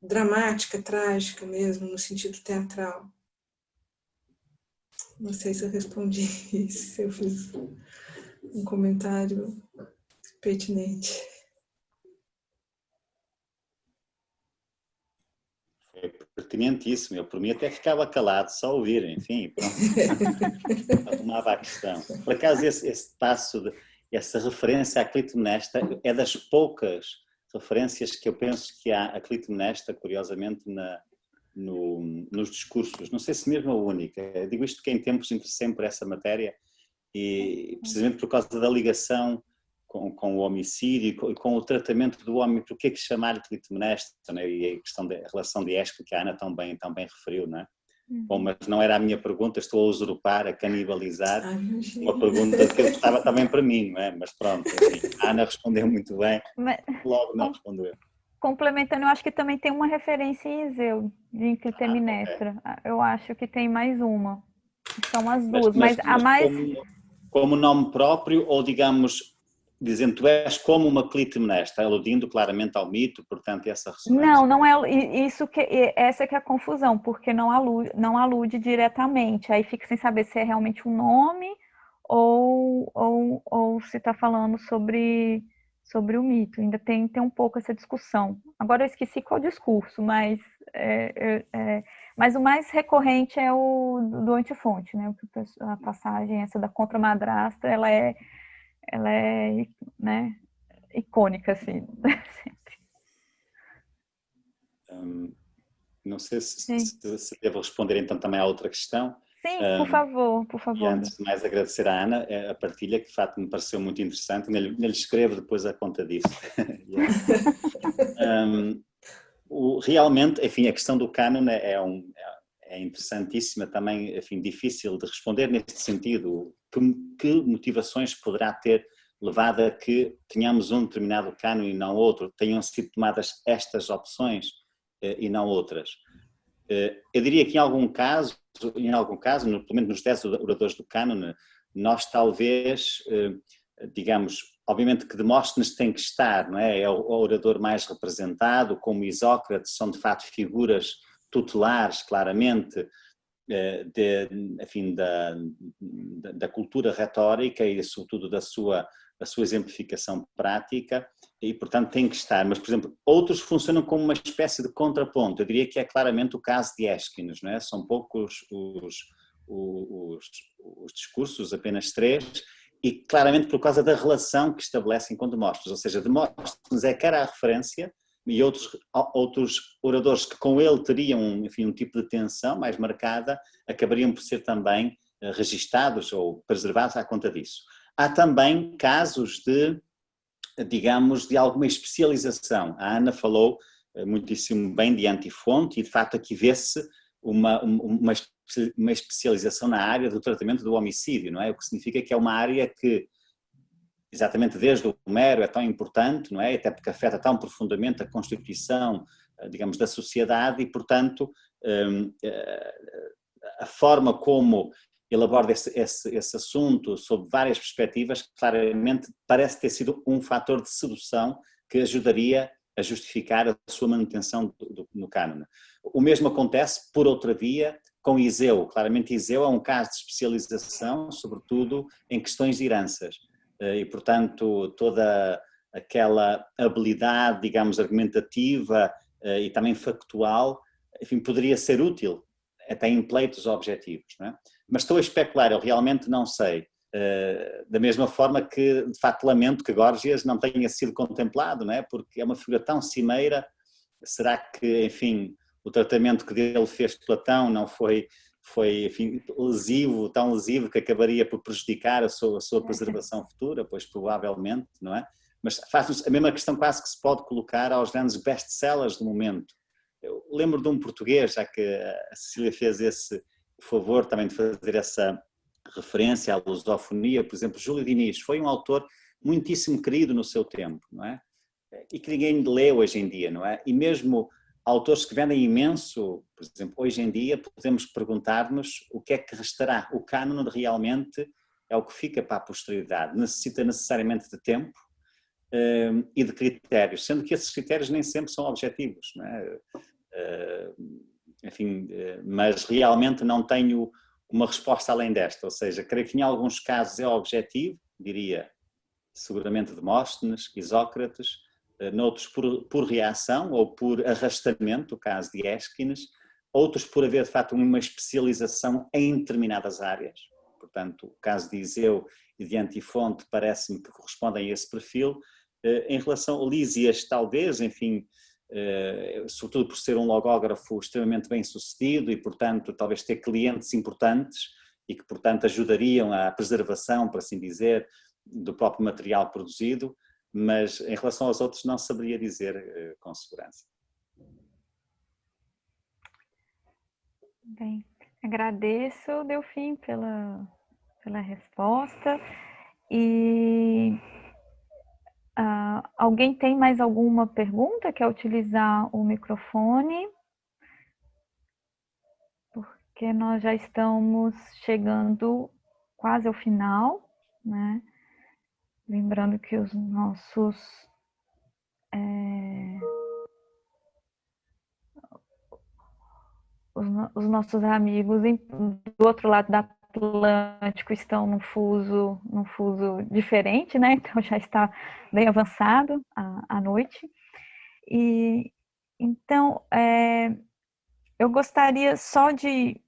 dramática, trágica mesmo, no sentido teatral. Não sei se eu respondi isso, se eu fiz um comentário pertinente. É pertinentíssimo. Eu, por mim, até ficava calado, só ouvir, enfim, pronto. Arrumava a questão. Por acaso, esse passo, essa referência à Clitemnestra é das poucas referências que eu penso que há a Clitemnestra, curiosamente, nos discursos. Não sei se mesmo a única. Eu digo isto porque em tempos interessei por essa matéria e precisamente por causa da ligação com o homicídio e com o tratamento do homem, porque é que chamar-lhe Clitemnestra, né? E a questão da relação de Ésquilo que a Ana tão bem referiu, não é? Bom, mas não era a minha pergunta, estou a usurpar, a canibalizar uma pergunta que eu gostava também para mim, não é? Mas pronto, enfim, a Ana respondeu muito bem, logo não respondeu. Complementando, eu acho que também tem uma referência em Iseu, de Clitemnestra. Okay. Eu acho que tem mais uma. São as duas, mas a mais... Como nome próprio, ou digamos, dizendo tu és como uma Clitemnestra, aludindo claramente ao mito, portanto, essa ressonância. Não é isso essa que é a confusão, porque não alude diretamente, aí fica sem saber se é realmente um nome ou se está falando sobre o mito. Ainda tem um pouco essa discussão. Agora eu esqueci qual discurso, mas o mais recorrente é o do Antifonte, né? A passagem essa da contra-madrasta, ela é né, icônica, assim. Não sei se devo responder então também à outra questão. Sim, por favor. E antes de mais agradecer à Ana a partilha, que de facto me pareceu muito interessante, ainda lhe escrevo depois a conta disso. Realmente, enfim, a questão do cânon é interessantíssima também, enfim, difícil de responder neste sentido. Que motivações poderá ter levado a que tenhamos um determinado cânon e não outro, tenham sido tomadas estas opções e não outras? Eu diria que em algum caso, pelo menos nos 10 oradores do cânon, nós talvez, digamos, obviamente que Demóstenes tem que estar, não é? É o orador mais representado, como Isócrates, são de facto figuras tutelares, claramente, enfim, da cultura retórica e sobretudo da sua exemplificação prática, e portanto tem que estar, mas por exemplo outros funcionam como uma espécie de contraponto. Eu diria que é claramente o caso de Ésquilo, não é? São poucos os discursos, apenas 3, e claramente por causa da relação que estabelecem com Demóstenes, ou seja, Demóstenes é que era a referência e outros oradores que com ele teriam, enfim, um tipo de tensão mais marcada, acabariam por ser também registados ou preservados à conta disso. Há também casos digamos, de alguma especialização. A Ana falou muitíssimo bem de Antifonte e de facto aqui vê-se uma especialização na área do tratamento do homicídio, não é? O que significa que é uma área que, exatamente desde o Homero, é tão importante, não é? Até porque afeta tão profundamente a constituição, digamos, da sociedade e, portanto, a forma como ele aborda esse assunto sob várias perspectivas, claramente parece ter sido um fator de sedução que ajudaria a justificar a sua manutenção no cânone. O mesmo acontece, por outra via, com Iseu. Claramente Iseu é um caso de especialização, sobretudo em questões de heranças. E, portanto, toda aquela habilidade, digamos, argumentativa e também factual, enfim, poderia ser útil até em pleitos objetivos, não é? Mas estou a especular, eu realmente não sei. Da mesma forma que, de facto, lamento que Górgias não tenha sido contemplado, não é? Porque é uma figura tão cimeira. Será que, enfim, o tratamento que dele fez Platão não foi enfim, lesivo, tão lesivo que acabaria por prejudicar a sua preservação futura? Pois provavelmente, não é? Mas faz-nos a mesma questão quase que se pode colocar aos grandes best-sellers do momento. Eu lembro de um português, já que a Cecília fez esse favor também de fazer essa referência à lusofonia, por exemplo, Júlio Diniz foi um autor muitíssimo querido no seu tempo, não é? E que ninguém lê hoje em dia, não é? E mesmo autores que vendem imenso, por exemplo, hoje em dia podemos perguntar-nos o que é que restará. O cânone realmente é o que fica para a posteridade, necessita necessariamente de tempo e de critérios, sendo que esses critérios nem sempre são objetivos, não é? Enfim, mas realmente não tenho uma resposta além desta, ou seja, creio que em alguns casos é objetivo, diria seguramente Demóstenes, Isócrates, noutros por reação ou por arrastamento, o caso de Ésquines, outros por haver de facto uma especialização em determinadas áreas, portanto o caso de Iseu e de Antifonte parece-me que correspondem a esse perfil. Em relação a Lísias, talvez, enfim, sobretudo por ser um logógrafo extremamente bem sucedido e, portanto, talvez ter clientes importantes e que, portanto, ajudariam à preservação, por assim dizer, do próprio material produzido, mas em relação aos outros não saberia dizer com segurança. Bem, agradeço, Delfim, pela resposta. E alguém tem mais alguma pergunta? Quer utilizar o microfone? Porque nós já estamos chegando quase ao final, né? Lembrando que os nossos amigos do outro lado do Atlântico estão num fuso diferente, né? Então já está bem avançado a noite. E então eu gostaria só de,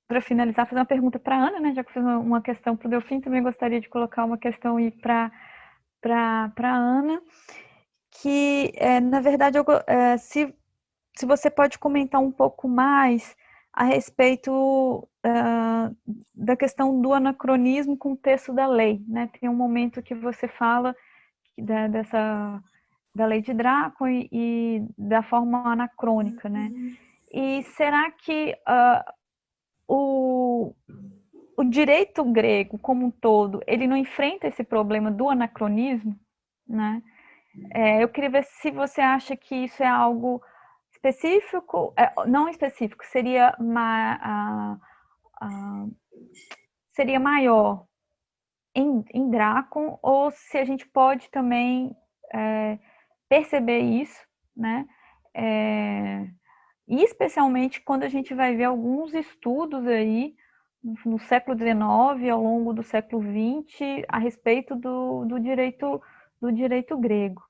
para finalizar, fazer uma pergunta para a Ana, né? Já que fiz uma questão para o Delfim, também gostaria de colocar uma questão aí para a Ana, que na verdade se você pode comentar um pouco mais a respeito da questão do anacronismo com o texto da lei, né? Tem um momento que você fala da lei de Drácon e da forma anacrônica, né? E será que o direito grego como um todo, ele não enfrenta esse problema do anacronismo, né? Eu queria ver se você acha que isso é algo específico, não específico, seria maior em Drácon, ou se a gente pode também perceber isso, né? E especialmente quando a gente vai ver alguns estudos aí no século XIX, ao longo do século XX, a respeito do direito grego,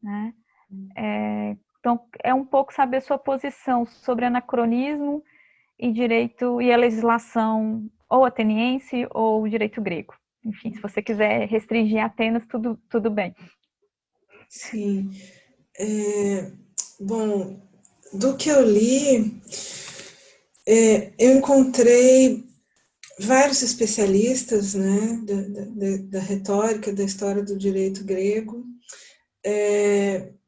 né? Então, é um pouco saber sua posição sobre anacronismo e direito e a legislação ou ateniense ou direito grego. Enfim, se você quiser restringir Atenas, tudo bem. Sim. Bom, do que eu li, eu encontrei vários especialistas, né, da retórica, da história do direito grego,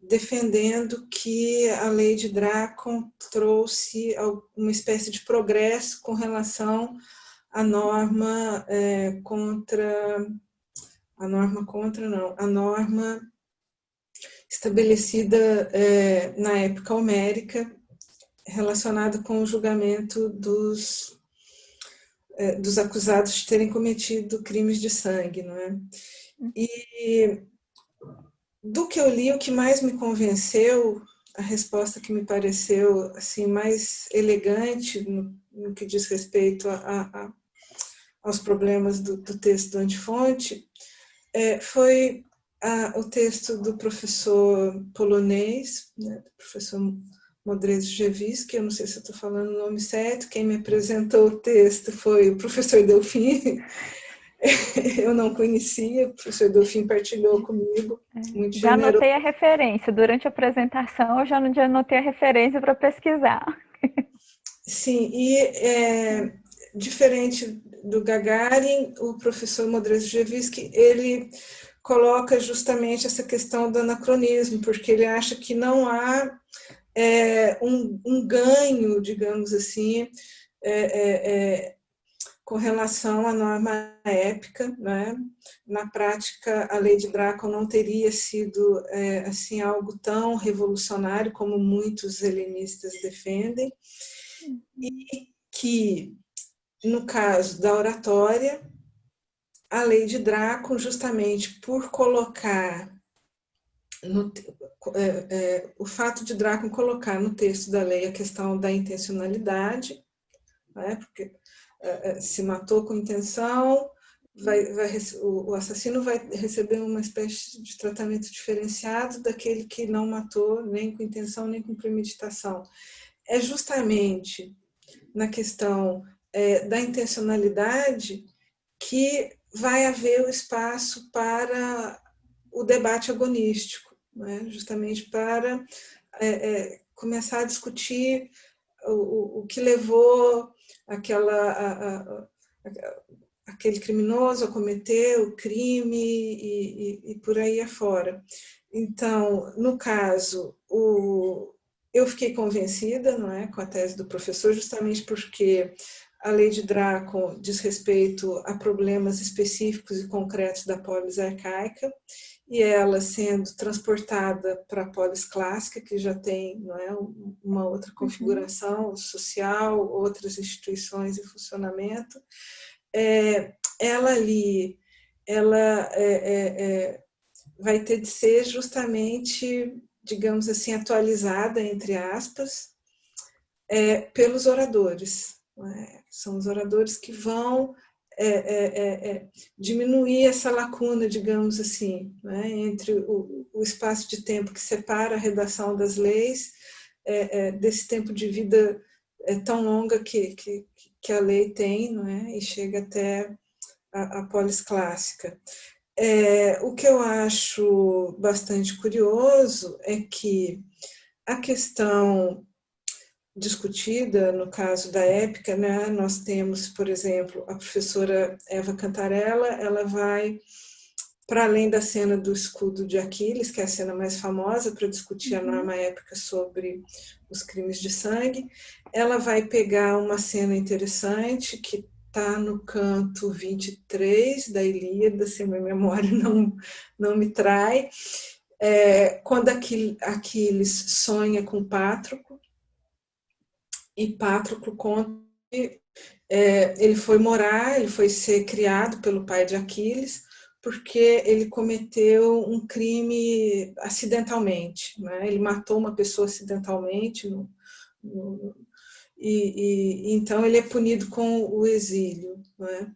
defendendo que a lei de Drácon trouxe uma espécie de progresso com relação à norma a norma estabelecida na época homérica, relacionada com o julgamento dos acusados de terem cometido crimes de sangue, não é? E do que eu li, o que mais me convenceu, a resposta que me pareceu assim mais elegante no que diz respeito aos problemas do texto do Antifonte, foi o texto do professor polonês, né, do professor Modrzejewski, que eu não sei se eu estou falando o nome certo, quem me apresentou o texto foi o professor Delfim. Eu não conhecia, o professor Delfim partilhou comigo. Muito já generoso. Anotei a referência, durante a apresentação eu já anotei a referência para pesquisar. Sim, e diferente do Gagarin, o professor Modrzejewski, ele coloca justamente essa questão do anacronismo, porque ele acha que não há um ganho, digamos assim, com relação à norma épica, né? Na prática, a lei de Dracon não teria sido assim algo tão revolucionário como muitos helenistas defendem, e que, no caso da oratória, a lei de Dracon, justamente por colocar o fato de Dracon colocar no texto da lei a questão da intencionalidade, né? Porque se matou com intenção, o assassino vai receber uma espécie de tratamento diferenciado daquele que não matou nem com intenção nem com premeditação. É justamente na questão da intencionalidade que vai haver o espaço para o debate agonístico, né? Justamente para começar a discutir o que levou aquele criminoso a cometer o crime e por aí afora. Então, no caso, eu fiquei convencida, não é, com a tese do professor, justamente porque a lei de Dracon diz respeito a problemas específicos e concretos da polis arcaica, e ela sendo transportada para a polis clássica, que já tem, não é, uma outra configuração social, outras instituições e funcionamento, ela ali, ela vai ter de ser justamente, digamos assim, atualizada, entre aspas, pelos oradores. Não é? São os oradores que vão diminuir essa lacuna, digamos assim, né, entre o espaço de tempo que separa a redação das leis desse tempo de vida tão longa que a lei tem, não é, e chega até a polis clássica. O que eu acho bastante curioso é que a questão discutida no caso da épica, né, nós temos, por exemplo, a professora Eva Cantarella, ela vai para além da cena do escudo de Aquiles, que é a cena mais famosa para discutir a norma épica sobre os crimes de sangue, ela vai pegar uma cena interessante que está no canto 23 da Ilíada, se a minha memória não me trai, quando Aquiles sonha com Pátroclo, e Pátroclo conta que ele foi ser criado pelo pai de Aquiles, porque ele cometeu um crime acidentalmente, né? Ele matou uma pessoa acidentalmente, e então ele é punido com o exílio, né?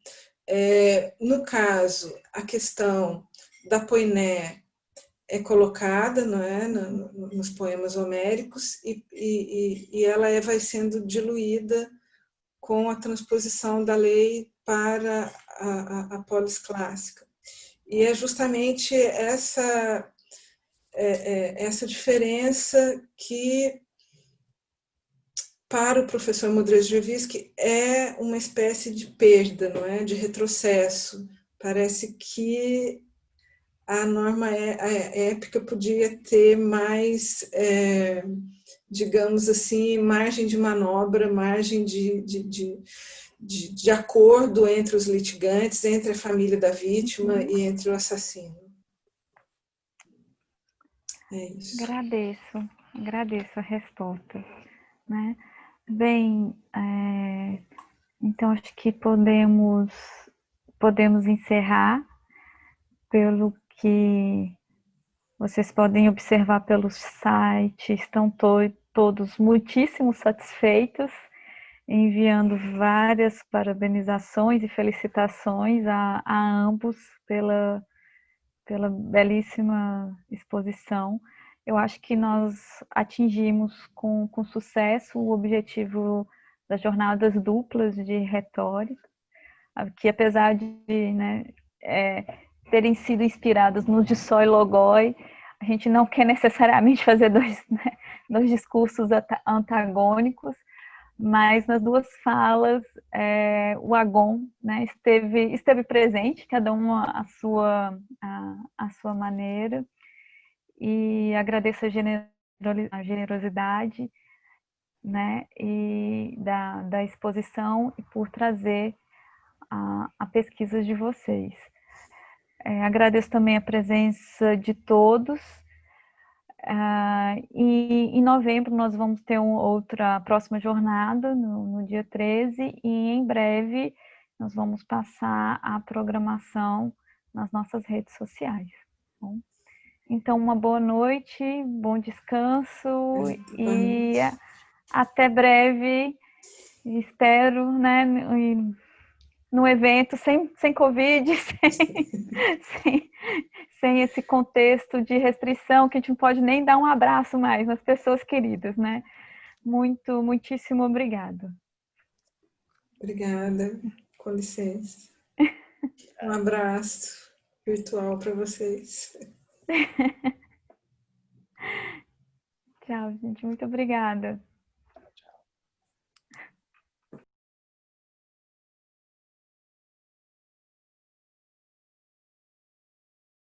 No caso, a questão da Poiné é colocada, não é, nos poemas homéricos, e ela vai sendo diluída com a transposição da lei para a polis clássica. E é justamente essa diferença que, para o professor Mudrejewski, é uma espécie de perda, não é, de retrocesso. Parece que a norma épica podia ter mais, digamos assim, margem de manobra, margem de acordo entre os litigantes, entre a família da vítima e entre o assassino. É isso. Agradeço a resposta, né? Bem, então acho que podemos encerrar. Pelo que vocês podem observar pelo site, estão todos muitíssimo satisfeitos, enviando várias parabenizações e felicitações a ambos pela belíssima exposição. Eu acho que nós atingimos com sucesso o objetivo das jornadas duplas de retórica, que apesar de, né, terem sido inspiradas no Dissoi e Logoi, a gente não quer necessariamente fazer dois discursos antagônicos, mas nas duas falas o Agon, né, esteve presente, cada uma a sua maneira, e agradeço a generosidade, né, e da exposição, e por trazer a pesquisas de vocês. Agradeço também a presença de todos. E em novembro nós vamos ter outra próxima jornada, no dia 13, e em breve nós vamos passar a programação nas nossas redes sociais. Bom, então, uma boa noite, bom descanso e até breve. Espero, né, no evento sem Covid, sem esse contexto de restrição, que a gente não pode nem dar um abraço mais nas pessoas queridas, né? Muitíssimo obrigado. Obrigada, com licença. Um abraço virtual para vocês. Tchau, gente. Muito obrigada.